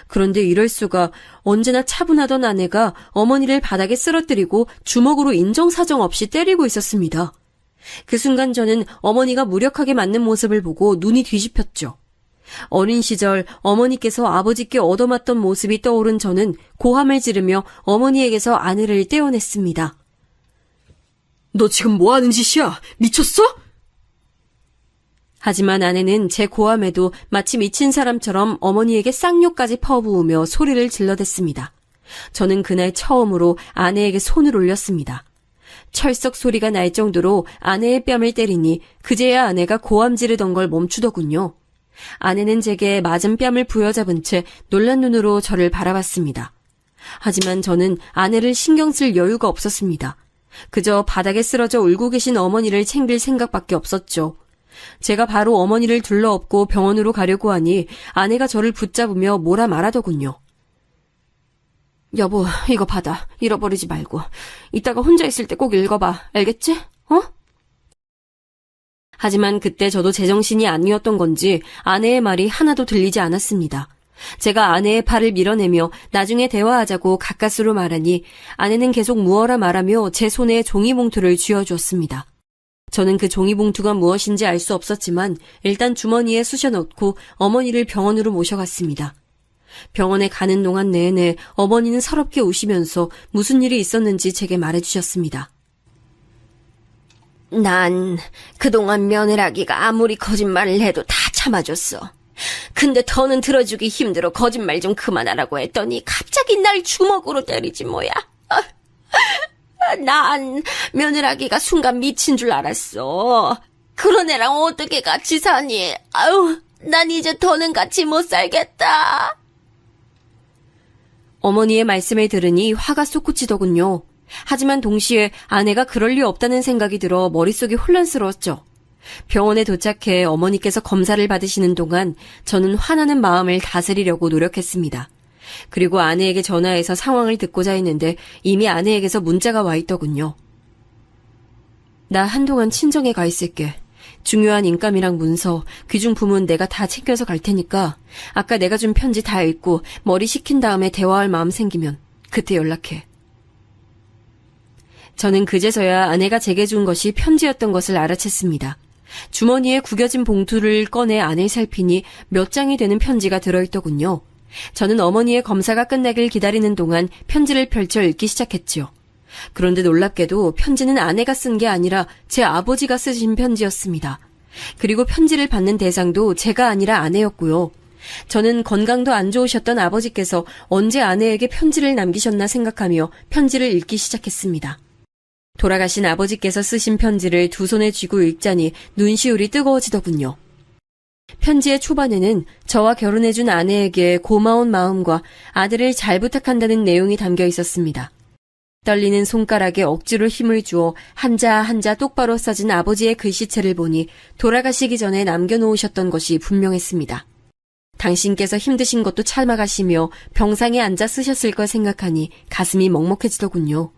그런데 이럴 수가, 언제나 차분하던 아내가 어머니를 바닥에 쓰러뜨리고 주먹으로 인정사정 없이 때리고 있었습니다. 그 순간 저는 어머니가 무력하게 맞는 모습을 보고 눈이 뒤집혔죠. 어린 시절 어머니께서 아버지께 얻어맞던 모습이 떠오른 저는 고함을 지르며 어머니에게서 아내를 떼어냈습니다. 너 지금 뭐 하는 짓이야? 미쳤어? 하지만 아내는 제 고함에도 마치 미친 사람처럼 어머니에게 쌍욕까지 퍼부으며 소리를 질러댔습니다. 저는 그날 처음으로 아내에게 손을 올렸습니다. 철썩 소리가 날 정도로 아내의 뺨을 때리니 그제야 아내가 고함 지르던 걸 멈추더군요. 아내는 제게 맞은 뺨을 부여잡은 채 놀란 눈으로 저를 바라봤습니다. 하지만 저는 아내를 신경 쓸 여유가 없었습니다. 그저 바닥에 쓰러져 울고 계신 어머니를 챙길 생각밖에 없었죠. 제가 바로 어머니를 둘러엎고 병원으로 가려고 하니 아내가 저를 붙잡으며 뭐라 말하더군요. 여보, 이거 받아. 잃어버리지 말고. 이따가 혼자 있을 때 꼭 읽어봐. 알겠지? 하지만 그때 저도 제정신이 아니었던 건지 아내의 말이 하나도 들리지 않았습니다. 제가 아내의 팔을 밀어내며 나중에 대화하자고 가까스로 말하니 아내는 계속 무어라 말하며 제 손에 종이봉투를 쥐어주었습니다. 저는 그 종이봉투가 무엇인지 알 수 없었지만 일단 주머니에 쑤셔넣고 어머니를 병원으로 모셔갔습니다. 병원에 가는 동안 내내 어머니는 서럽게 우시면서 무슨 일이 있었는지 제게 말해주셨습니다. 난 그동안 며느라기가 아무리 거짓말을 해도 다 참아줬어. 근데 더는 들어주기 힘들어 거짓말 좀 그만하라고 했더니 갑자기 날 주먹으로 때리지 뭐야. 난 며느라기가 순간 미친 줄 알았어. 그런 애랑 어떻게 같이 사니? 아유, 난 이제 더는 같이 못 살겠다. 어머니의 말씀을 들으니 화가 솟구치더군요. 하지만 동시에 아내가 그럴 리 없다는 생각이 들어 머릿속이 혼란스러웠죠. 병원에 도착해 어머니께서 검사를 받으시는 동안 저는 화나는 마음을 다스리려고 노력했습니다. 그리고 아내에게 전화해서 상황을 듣고자 했는데 이미 아내에게서 문자가 와 있더군요. 나 한동안 친정에 가 있을게. 중요한 인감이랑 문서, 귀중품은 내가 다 챙겨서 갈 테니까 아까 내가 준 편지 다 읽고 머리 식힌 다음에 대화할 마음 생기면 그때 연락해. 저는 그제서야 아내가 제게 준 것이 편지였던 것을 알아챘습니다. 주머니에 구겨진 봉투를 꺼내 안을 살피니 몇 장이 되는 편지가 들어있더군요. 저는 어머니의 검사가 끝나길 기다리는 동안 편지를 펼쳐 읽기 시작했지요. 그런데 놀랍게도 편지는 아내가 쓴 게 아니라 제 아버지가 쓰신 편지였습니다. 그리고 편지를 받는 대상도 제가 아니라 아내였고요. 저는 건강도 안 좋으셨던 아버지께서 언제 아내에게 편지를 남기셨나 생각하며 편지를 읽기 시작했습니다. 돌아가신 아버지께서 쓰신 편지를 두 손에 쥐고 읽자니 눈시울이 뜨거워지더군요. 편지의 초반에는 저와 결혼해준 아내에게 고마운 마음과 아들을 잘 부탁한다는 내용이 담겨 있었습니다. 떨리는 손가락에 억지로 힘을 주어 한자 한자 똑바로 써진 아버지의 글씨체를 보니 돌아가시기 전에 남겨놓으셨던 것이 분명했습니다. 당신께서 힘드신 것도 참아가시며 병상에 앉아 쓰셨을 걸 생각하니 가슴이 먹먹해지더군요.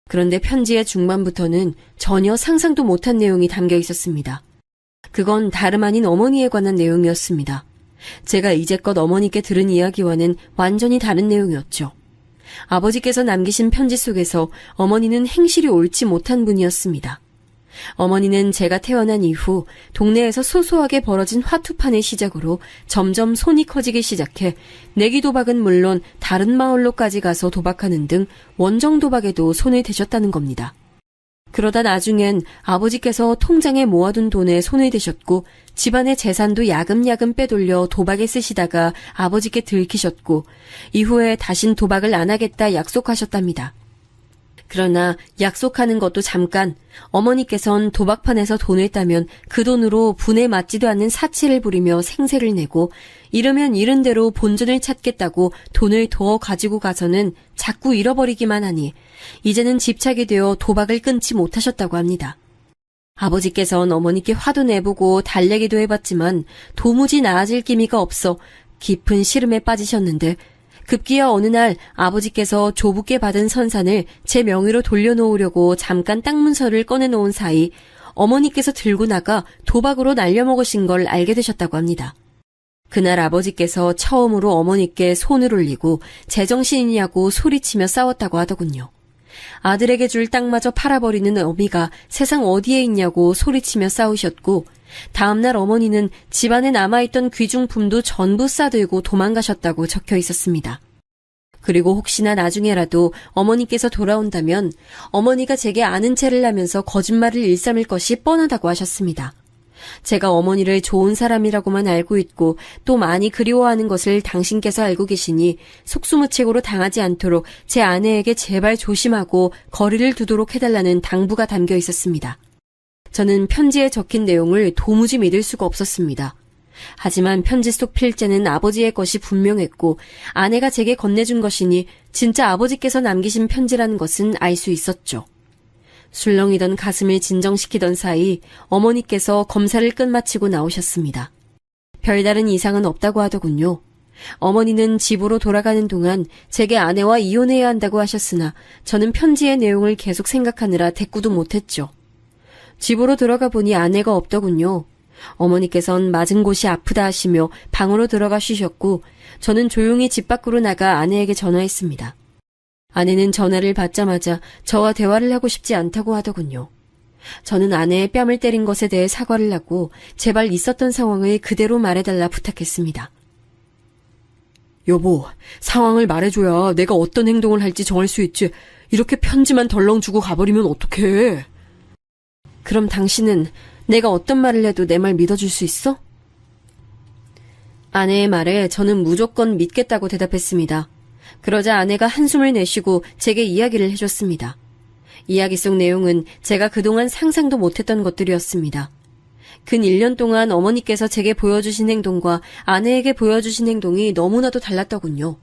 그런데 편지의 중반부터는 전혀 상상도 못한 내용이 담겨 있었습니다. 그건 다름 아닌 어머니에 관한 내용이었습니다. 제가 이제껏 어머니께 들은 이야기와는 완전히 다른 내용이었죠. 아버지께서 남기신 편지 속에서 어머니는 행실이 옳지 못한 분이었습니다. 어머니는 제가 태어난 이후 동네에서 소소하게 벌어진 화투판을 시작으로 점점 손이 커지기 시작해 내기 도박은 물론 다른 마을로까지 가서 도박하는 등 원정 도박에도 손을 대셨다는 겁니다. 그러다 나중엔 아버지께서 통장에 모아둔 돈에 손을 대셨고 집안의 재산도 야금야금 빼돌려 도박에 쓰시다가 아버지께 들키셨고 이후에 다신 도박을 안 하겠다 약속하셨답니다. 그러나 약속하는 것도 잠깐, 어머니께선 도박판에서 돈을 따면 그 돈으로 분에 맞지도 않는 사치를 부리며 생색을 내고 이르면 이른 대로 본전을 찾겠다고 돈을 더 가지고 가서는 자꾸 잃어버리기만 하니 이제는 집착이 되어 도박을 끊지 못하셨다고 합니다. 아버지께선 어머니께 화도 내보고 달래기도 해봤지만 도무지 나아질 기미가 없어 깊은 시름에 빠지셨는데 급기야 어느 날 아버지께서 조부께 받은 선산을 제 명의로 돌려놓으려고 잠깐 땅 문서를 꺼내놓은 사이 어머니께서 들고 나가 도박으로 날려먹으신 걸 알게 되셨다고 합니다. 그날 아버지께서 처음으로 어머니께 손을 올리고 제정신이냐고 소리치며 싸웠다고 하더군요. 아들에게 줄 땅마저 팔아버리는 어미가 세상 어디에 있냐고 소리치며 싸우셨고 다음날 어머니는 집안에 남아있던 귀중품도 전부 싸들고 도망가셨다고 적혀 있었습니다. 그리고 혹시나 나중에라도 어머니께서 돌아온다면 어머니가 제게 아는 체를 하면서 거짓말을 일삼을 것이 뻔하다고 하셨습니다. 제가 어머니를 좋은 사람이라고만 알고 있고 또 많이 그리워하는 것을 당신께서 알고 계시니 속수무책으로 당하지 않도록 제 아내에게 제발 조심하고 거리를 두도록 해달라는 당부가 담겨 있었습니다. 저는 편지에 적힌 내용을 도무지 믿을 수가 없었습니다. 하지만 편지 속 필자는 아버지의 것이 분명했고 아내가 제게 건네준 것이니 진짜 아버지께서 남기신 편지라는 것은 알 수 있었죠. 술렁이던 가슴을 진정시키던 사이 어머니께서 검사를 끝마치고 나오셨습니다. 별다른 이상은 없다고 하더군요. 어머니는 집으로 돌아가는 동안 제게 아내와 이혼해야 한다고 하셨으나 저는 편지의 내용을 계속 생각하느라 대꾸도 못했죠. 집으로 들어가 보니 아내가 없더군요. 어머니께선 맞은 곳이 아프다 하시며 방으로 들어가 쉬셨고 저는 조용히 집 밖으로 나가 아내에게 전화했습니다. 아내는 전화를 받자마자 저와 대화를 하고 싶지 않다고 하더군요. 저는 아내의 뺨을 때린 것에 대해 사과를 하고 제발 있었던 상황을 그대로 말해달라 부탁했습니다. 여보, 상황을 말해줘야 내가 어떤 행동을 할지 정할 수 있지. 이렇게 편지만 덜렁 주고 가버리면 어떡해. 그럼 당신은 내가 어떤 말을 해도 내 말 믿어줄 수 있어? 아내의 말에 저는 무조건 믿겠다고 대답했습니다. 그러자 아내가 한숨을 내쉬고 제게 이야기를 해줬습니다. 이야기 속 내용은 제가 그동안 상상도 못했던 것들이었습니다. 근 1년 동안 어머니께서 제게 보여주신 행동과 아내에게 보여주신 행동이 너무나도 달랐더군요.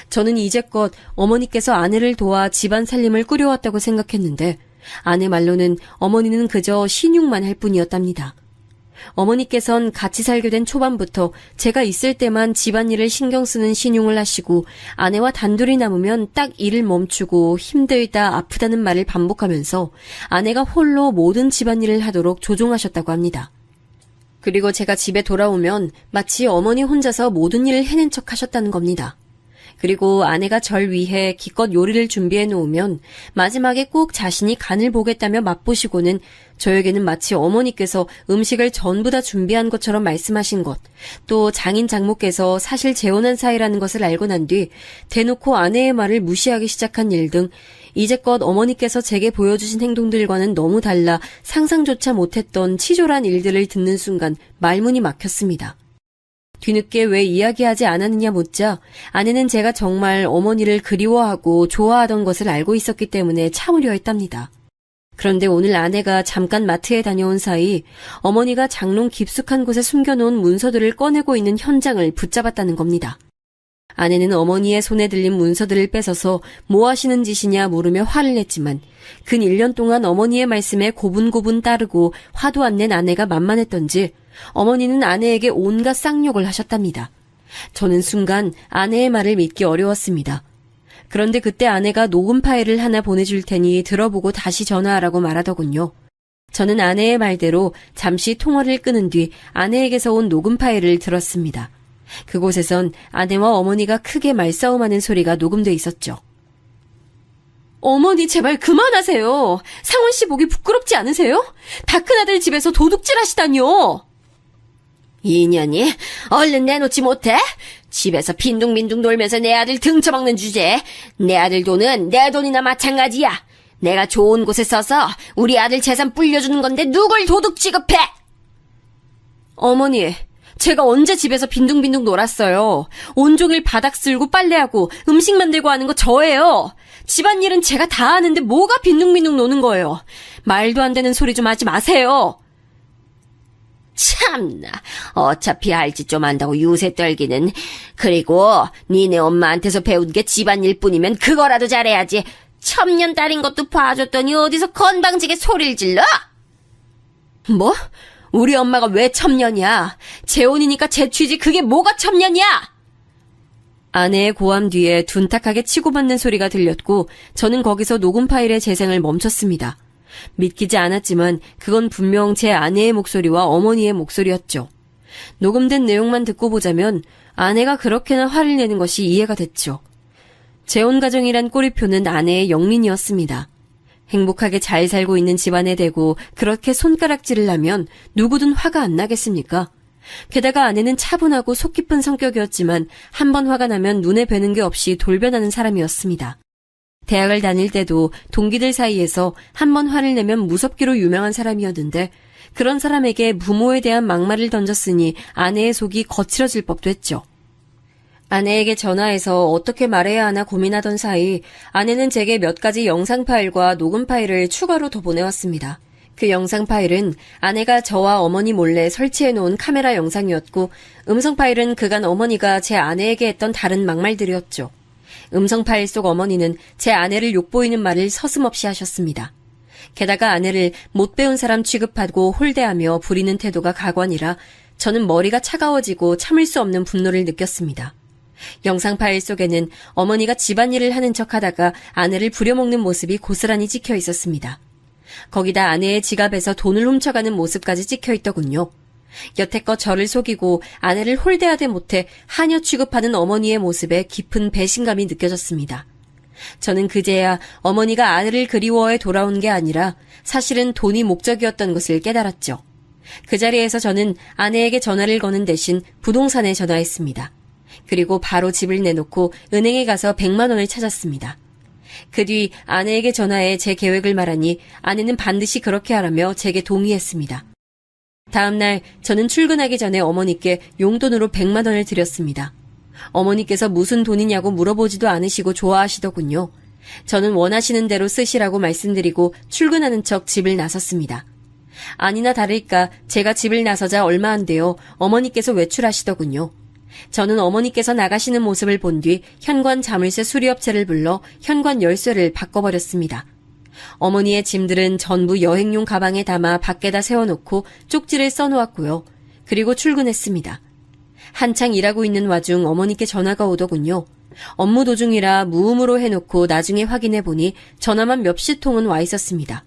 저는 이제껏 어머니께서 아내를 도와 집안 살림을 꾸려왔다고 생각했는데 아내 말로는 어머니는 그저 신용만 할 뿐이었답니다. 어머니께선 같이 살게 된 초반부터 제가 있을 때만 집안일을 신경 쓰는 신용을 하시고 아내와 단둘이 남으면 딱 일을 멈추고 힘들다 아프다는 말을 반복하면서 아내가 홀로 모든 집안일을 하도록 조종하셨다고 합니다. 그리고 제가 집에 돌아오면 마치 어머니 혼자서 모든 일을 해낸 척 하셨다는 겁니다. 그리고 아내가 절 위해 기껏 요리를 준비해 놓으면 마지막에 꼭 자신이 간을 보겠다며 맛보시고는 저에게는 마치 어머니께서 음식을 전부 다 준비한 것처럼 말씀하신 것, 또 장인 장모께서 사실 재혼한 사이라는 것을 알고 난 뒤 대놓고 아내의 말을 무시하기 시작한 일 등 이제껏 어머니께서 제게 보여주신 행동들과는 너무 달라 상상조차 못했던 치졸한 일들을 듣는 순간 말문이 막혔습니다. 뒤늦게 왜 이야기하지 않았느냐 묻자 아내는 제가 정말 어머니를 그리워하고 좋아하던 것을 알고 있었기 때문에 참으려 했답니다. 그런데 오늘 아내가 잠깐 마트에 다녀온 사이 어머니가 장롱 깊숙한 곳에 숨겨놓은 문서들을 꺼내고 있는 현장을 붙잡았다는 겁니다. 아내는 어머니의 손에 들린 문서들을 뺏어서 뭐 하시는 짓이냐 물으며 화를 냈지만 근 1년 동안 어머니의 말씀에 고분고분 따르고 화도 안 낸 아내가 만만했던지 어머니는 아내에게 온갖 쌍욕을 하셨답니다. 저는 순간 아내의 말을 믿기 어려웠습니다. 그런데 그때 아내가 녹음 파일을 하나 보내줄 테니 들어보고 다시 전화하라고 말하더군요. 저는 아내의 말대로 잠시 통화를 끊은 뒤 아내에게서 온 녹음 파일을 들었습니다. 그곳에선 아내와 어머니가 크게 말싸움하는 소리가 녹음돼 있었죠. 어머니 제발 그만하세요. 상원 씨 보기 부끄럽지 않으세요? 다 큰아들 집에서 도둑질 하시다니요. 이년이 얼른 내놓지 못해? 집에서 빈둥빈둥 놀면서 내 아들 등쳐먹는 주제에 내 아들 돈은 내 돈이나 마찬가지야. 내가 좋은 곳에 써서 우리 아들 재산 불려주는 건데 누굴 도둑 취급해? 어머니, 제가 언제 집에서 빈둥빈둥 놀았어요. 온종일 바닥 쓸고 빨래하고 음식 만들고 하는 거 저예요. 집안일은 제가 다 하는데 뭐가 빈둥빈둥 노는 거예요. 말도 안 되는 소리 좀 하지 마세요. 참나, 어차피 알 짓 좀 안다고 유세 떨기는. 그리고 니네 엄마한테서 배운 게 집안일 뿐이면 그거라도 잘해야지. 첨년 딸인 것도 봐줬더니 어디서 건방지게 소리를 질러? 뭐? 우리 엄마가 왜 첩년이야? 재혼이니까 재취지 그게 뭐가 첩년이야? 아내의 고함 뒤에 둔탁하게 치고받는 소리가 들렸고 저는 거기서 녹음 파일의 재생을 멈췄습니다. 믿기지 않았지만 그건 분명 제 아내의 목소리와 어머니의 목소리였죠. 녹음된 내용만 듣고 보자면 아내가 그렇게나 화를 내는 것이 이해가 됐죠. 재혼 가정이란 꼬리표는 아내의 영린이었습니다. 행복하게 잘 살고 있는 집안에 대고 그렇게 손가락질을 하면 누구든 화가 안 나겠습니까? 게다가 아내는 차분하고 속 깊은 성격이었지만 한 번 화가 나면 눈에 뵈는 게 없이 돌변하는 사람이었습니다. 대학을 다닐 때도 동기들 사이에서 한 번 화를 내면 무섭기로 유명한 사람이었는데 그런 사람에게 부모에 대한 막말을 던졌으니 아내의 속이 거칠어질 법도 했죠. 아내에게 전화해서 어떻게 말해야 하나 고민하던 사이 아내는 제게 몇 가지 영상 파일과 녹음 파일을 추가로 더 보내왔습니다. 그 영상 파일은 아내가 저와 어머니 몰래 설치해놓은 카메라 영상이었고 음성 파일은 그간 어머니가 제 아내에게 했던 다른 막말들이었죠. 음성 파일 속 어머니는 제 아내를 욕보이는 말을 서슴없이 하셨습니다. 게다가 아내를 못 배운 사람 취급하고 홀대하며 부리는 태도가 가관이라 저는 머리가 차가워지고 참을 수 없는 분노를 느꼈습니다. 영상 파일 속에는 어머니가 집안일을 하는 척하다가 아내를 부려먹는 모습이 고스란히 찍혀 있었습니다. 거기다 아내의 지갑에서 돈을 훔쳐가는 모습까지 찍혀 있더군요. 여태껏 저를 속이고 아내를 홀대하되 못해 하녀 취급하는 어머니의 모습에 깊은 배신감이 느껴졌습니다. 저는 그제야 어머니가 아내를 그리워해 돌아온 게 아니라 사실은 돈이 목적이었던 것을 깨달았죠. 그 자리에서 저는 아내에게 전화를 거는 대신 부동산에 전화했습니다. 그리고 바로 집을 내놓고 은행에 가서 100만 원을 찾았습니다. 그 뒤 아내에게 전화해 제 계획을 말하니 아내는 반드시 그렇게 하라며 제게 동의했습니다. 다음 날 저는 출근하기 전에 어머니께 용돈으로 100만 원을 드렸습니다. 어머니께서 무슨 돈이냐고 물어보지도 않으시고 좋아하시더군요. 저는 원하시는 대로 쓰시라고 말씀드리고 출근하는 척 집을 나섰습니다. 아니나 다를까 제가 집을 나서자 얼마 안 되어 어머니께서 외출하시더군요. 저는 어머니께서 나가시는 모습을 본 뒤 현관 자물쇠 수리업체를 불러 현관 열쇠를 바꿔버렸습니다. 어머니의 짐들은 전부 여행용 가방에 담아 밖에다 세워놓고 쪽지를 써놓았고요. 그리고 출근했습니다. 한창 일하고 있는 와중 어머니께 전화가 오더군요. 업무 도중이라 무음으로 해놓고 나중에 확인해보니 전화만 몇십 통은 와 있었습니다.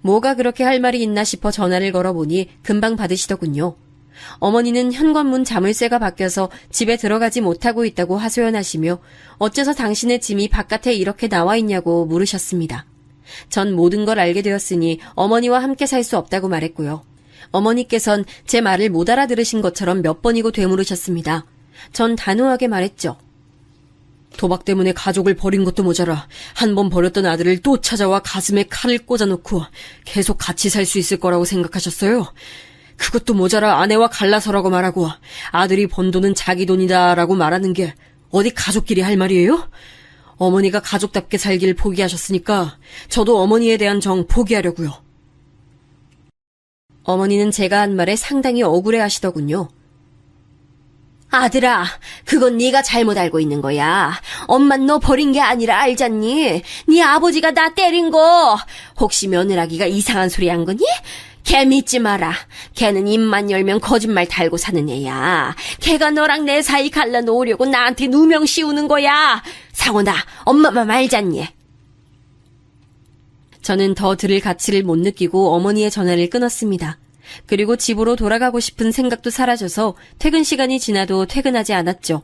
뭐가 그렇게 할 말이 있나 싶어 전화를 걸어보니 금방 받으시더군요. 어머니는 현관문 자물쇠가 바뀌어서 집에 들어가지 못하고 있다고 하소연하시며 어째서 당신의 짐이 바깥에 이렇게 나와 있냐고 물으셨습니다. 전 모든 걸 알게 되었으니 어머니와 함께 살 수 없다고 말했고요. 어머니께선 제 말을 못 알아들으신 것처럼 몇 번이고 되물으셨습니다. 전 단호하게 말했죠. 도박 때문에 가족을 버린 것도 모자라 한 번 버렸던 아들을 또 찾아와 가슴에 칼을 꽂아놓고 계속 같이 살 수 있을 거라고 생각하셨어요? 그것도 모자라 아내와 갈라서라고 말하고 아들이 번 돈은 자기 돈이다라고 말하는 게 어디 가족끼리 할 말이에요? 어머니가 가족답게 살길 포기하셨으니까 저도 어머니에 대한 정 포기하려고요. 어머니는 제가 한 말에 상당히 억울해하시더군요. 아들아, 그건 네가 잘못 알고 있는 거야. 엄만 너 버린 게 아니라 알잖니? 네 아버지가 나 때린 거. 혹시 며느라기가 이상한 소리 한 거니? 걔 믿지 마라. 걔는 입만 열면 거짓말 달고 사는 애야. 걔가 너랑 내 사이 갈라놓으려고 나한테 누명 씌우는 거야. 상원아, 엄마만 말잖니? 저는 더 들을 가치를 못 느끼고 어머니의 전화를 끊었습니다. 그리고 집으로 돌아가고 싶은 생각도 사라져서 퇴근 시간이 지나도 퇴근하지 않았죠.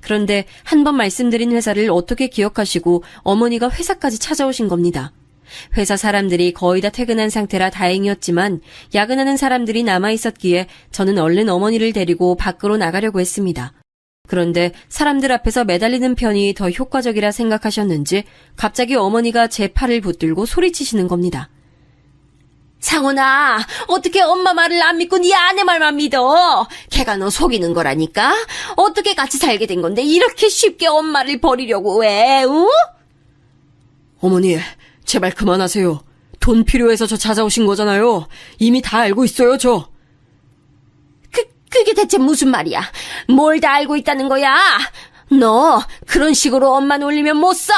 그런데 한 번 말씀드린 회사를 어떻게 기억하시고 어머니가 회사까지 찾아오신 겁니다. 회사 사람들이 거의 다 퇴근한 상태라 다행이었지만 야근하는 사람들이 남아있었기에 저는 얼른 어머니를 데리고 밖으로 나가려고 했습니다. 그런데 사람들 앞에서 매달리는 편이 더 효과적이라 생각하셨는지 갑자기 어머니가 제 팔을 붙들고 소리치시는 겁니다. 상원아, 어떻게 엄마 말을 안 믿고 네 아내 말만 믿어? 걔가 너 속이는 거라니까? 어떻게 같이 살게 된 건데 이렇게 쉽게 엄마를 버리려고 해, 응? 어머니, 제발 그만하세요. 돈 필요해서 저 찾아오신 거잖아요. 이미 다 알고 있어요, 저. 그게 대체 무슨 말이야? 뭘 다 알고 있다는 거야? 너 그런 식으로 엄마 놀리면 못 써!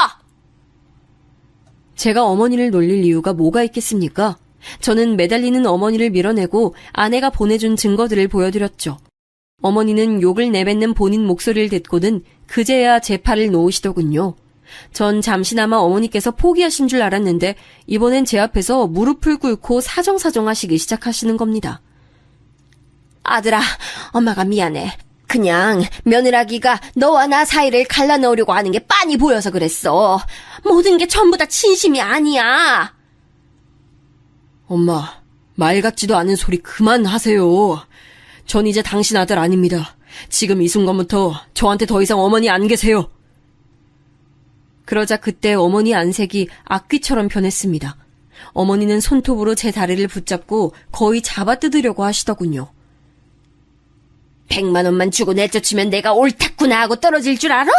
제가 어머니를 놀릴 이유가 뭐가 있겠습니까? 저는 매달리는 어머니를 밀어내고 아내가 보내준 증거들을 보여드렸죠. 어머니는 욕을 내뱉는 본인 목소리를 듣고는 그제야 제 팔을 놓으시더군요. 전 잠시나마 어머니께서 포기하신 줄 알았는데 이번엔 제 앞에서 무릎을 꿇고 사정사정 하시기 시작하시는 겁니다. 아들아, 엄마가 미안해. 그냥 며느라기가 너와 나 사이를 갈라넣으려고 하는 게 빤히 보여서 그랬어. 모든 게 전부 다 진심이 아니야. 엄마, 말 같지도 않은 소리 그만하세요. 전 이제 당신 아들 아닙니다. 지금 이 순간부터 저한테 더 이상 어머니 안 계세요. 그러자 그때 어머니 안색이 악귀처럼 변했습니다. 어머니는 손톱으로 제 다리를 붙잡고 거의 잡아뜯으려고 하시더군요. 100만 원만 주고 내쫓으면 내가 옳았구나 하고 떨어질 줄 알아?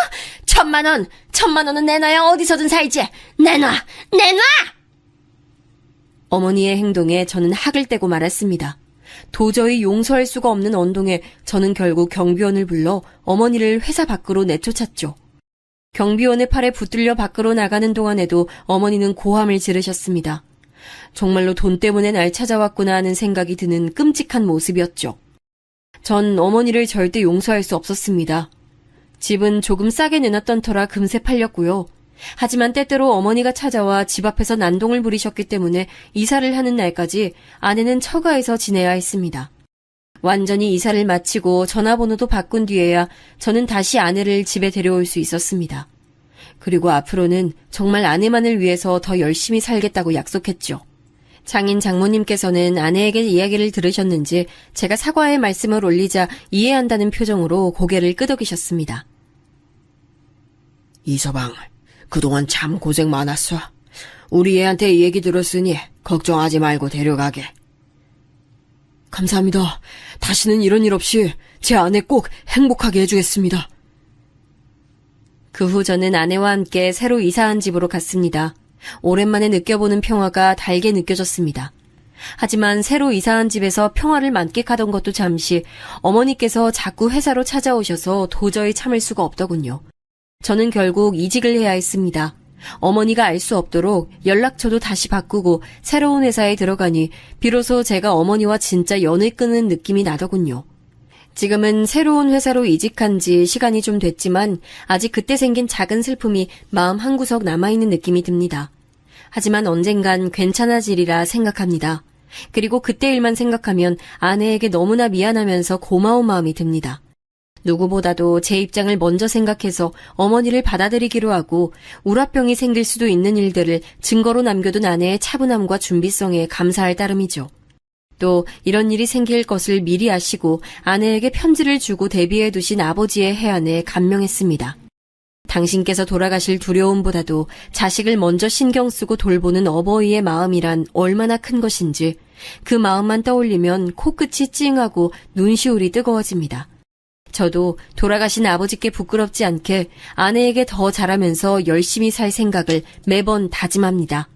1000만 원! 1000만 원은 내놔야 어디서든 살지! 내놔! 내놔! 어머니의 행동에 저는 학을 떼고 말았습니다. 도저히 용서할 수가 없는 언동에 저는 결국 경비원을 불러 어머니를 회사 밖으로 내쫓았죠. 경비원의 팔에 붙들려 밖으로 나가는 동안에도 어머니는 고함을 지르셨습니다. 정말로 돈 때문에 날 찾아왔구나 하는 생각이 드는 끔찍한 모습이었죠. 전 어머니를 절대 용서할 수 없었습니다. 집은 조금 싸게 내놨던 터라 금세 팔렸고요. 하지만 때때로 어머니가 찾아와 집 앞에서 난동을 부리셨기 때문에 이사를 하는 날까지 아내는 처가에서 지내야 했습니다. 완전히 이사를 마치고 전화번호도 바꾼 뒤에야 저는 다시 아내를 집에 데려올 수 있었습니다. 그리고 앞으로는 정말 아내만을 위해서 더 열심히 살겠다고 약속했죠. 장인 장모님께서는 아내에게 이야기를 들으셨는지 제가 사과의 말씀을 올리자 이해한다는 표정으로 고개를 끄덕이셨습니다. 이서방, 그동안 참 고생 많았어. 우리 애한테 얘기 들었으니 걱정하지 말고 데려가게. 감사합니다. 다시는 이런 일 없이 제 아내 꼭 행복하게 해주겠습니다. 그 후 저는 아내와 함께 새로 이사한 집으로 갔습니다. 오랜만에 느껴보는 평화가 달게 느껴졌습니다. 하지만 새로 이사한 집에서 평화를 만끽하던 것도 잠시 어머니께서 자꾸 회사로 찾아오셔서 도저히 참을 수가 없더군요. 저는 결국 이직을 해야 했습니다. 어머니가 알 수 없도록 연락처도 다시 바꾸고 새로운 회사에 들어가니 비로소 제가 어머니와 진짜 연을 끊은 느낌이 나더군요. 지금은 새로운 회사로 이직한 지 시간이 좀 됐지만 아직 그때 생긴 작은 슬픔이 마음 한구석 남아있는 느낌이 듭니다. 하지만 언젠간 괜찮아지리라 생각합니다. 그리고 그때 일만 생각하면 아내에게 너무나 미안하면서 고마운 마음이 듭니다. 누구보다도 제 입장을 먼저 생각해서 어머니를 받아들이기로 하고 우라병이 생길 수도 있는 일들을 증거로 남겨둔 아내의 차분함과 준비성에 감사할 따름이죠. 또 이런 일이 생길 것을 미리 아시고 아내에게 편지를 주고 대비해 두신 아버지의 해안에 감명했습니다. 당신께서 돌아가실 두려움보다도 자식을 먼저 신경 쓰고 돌보는 어버이의 마음이란 얼마나 큰 것인지 그 마음만 떠올리면 코끝이 찡하고 눈시울이 뜨거워집니다. 저도 돌아가신 아버지께 부끄럽지 않게 아내에게 더 잘하면서 열심히 살 생각을 매번 다짐합니다.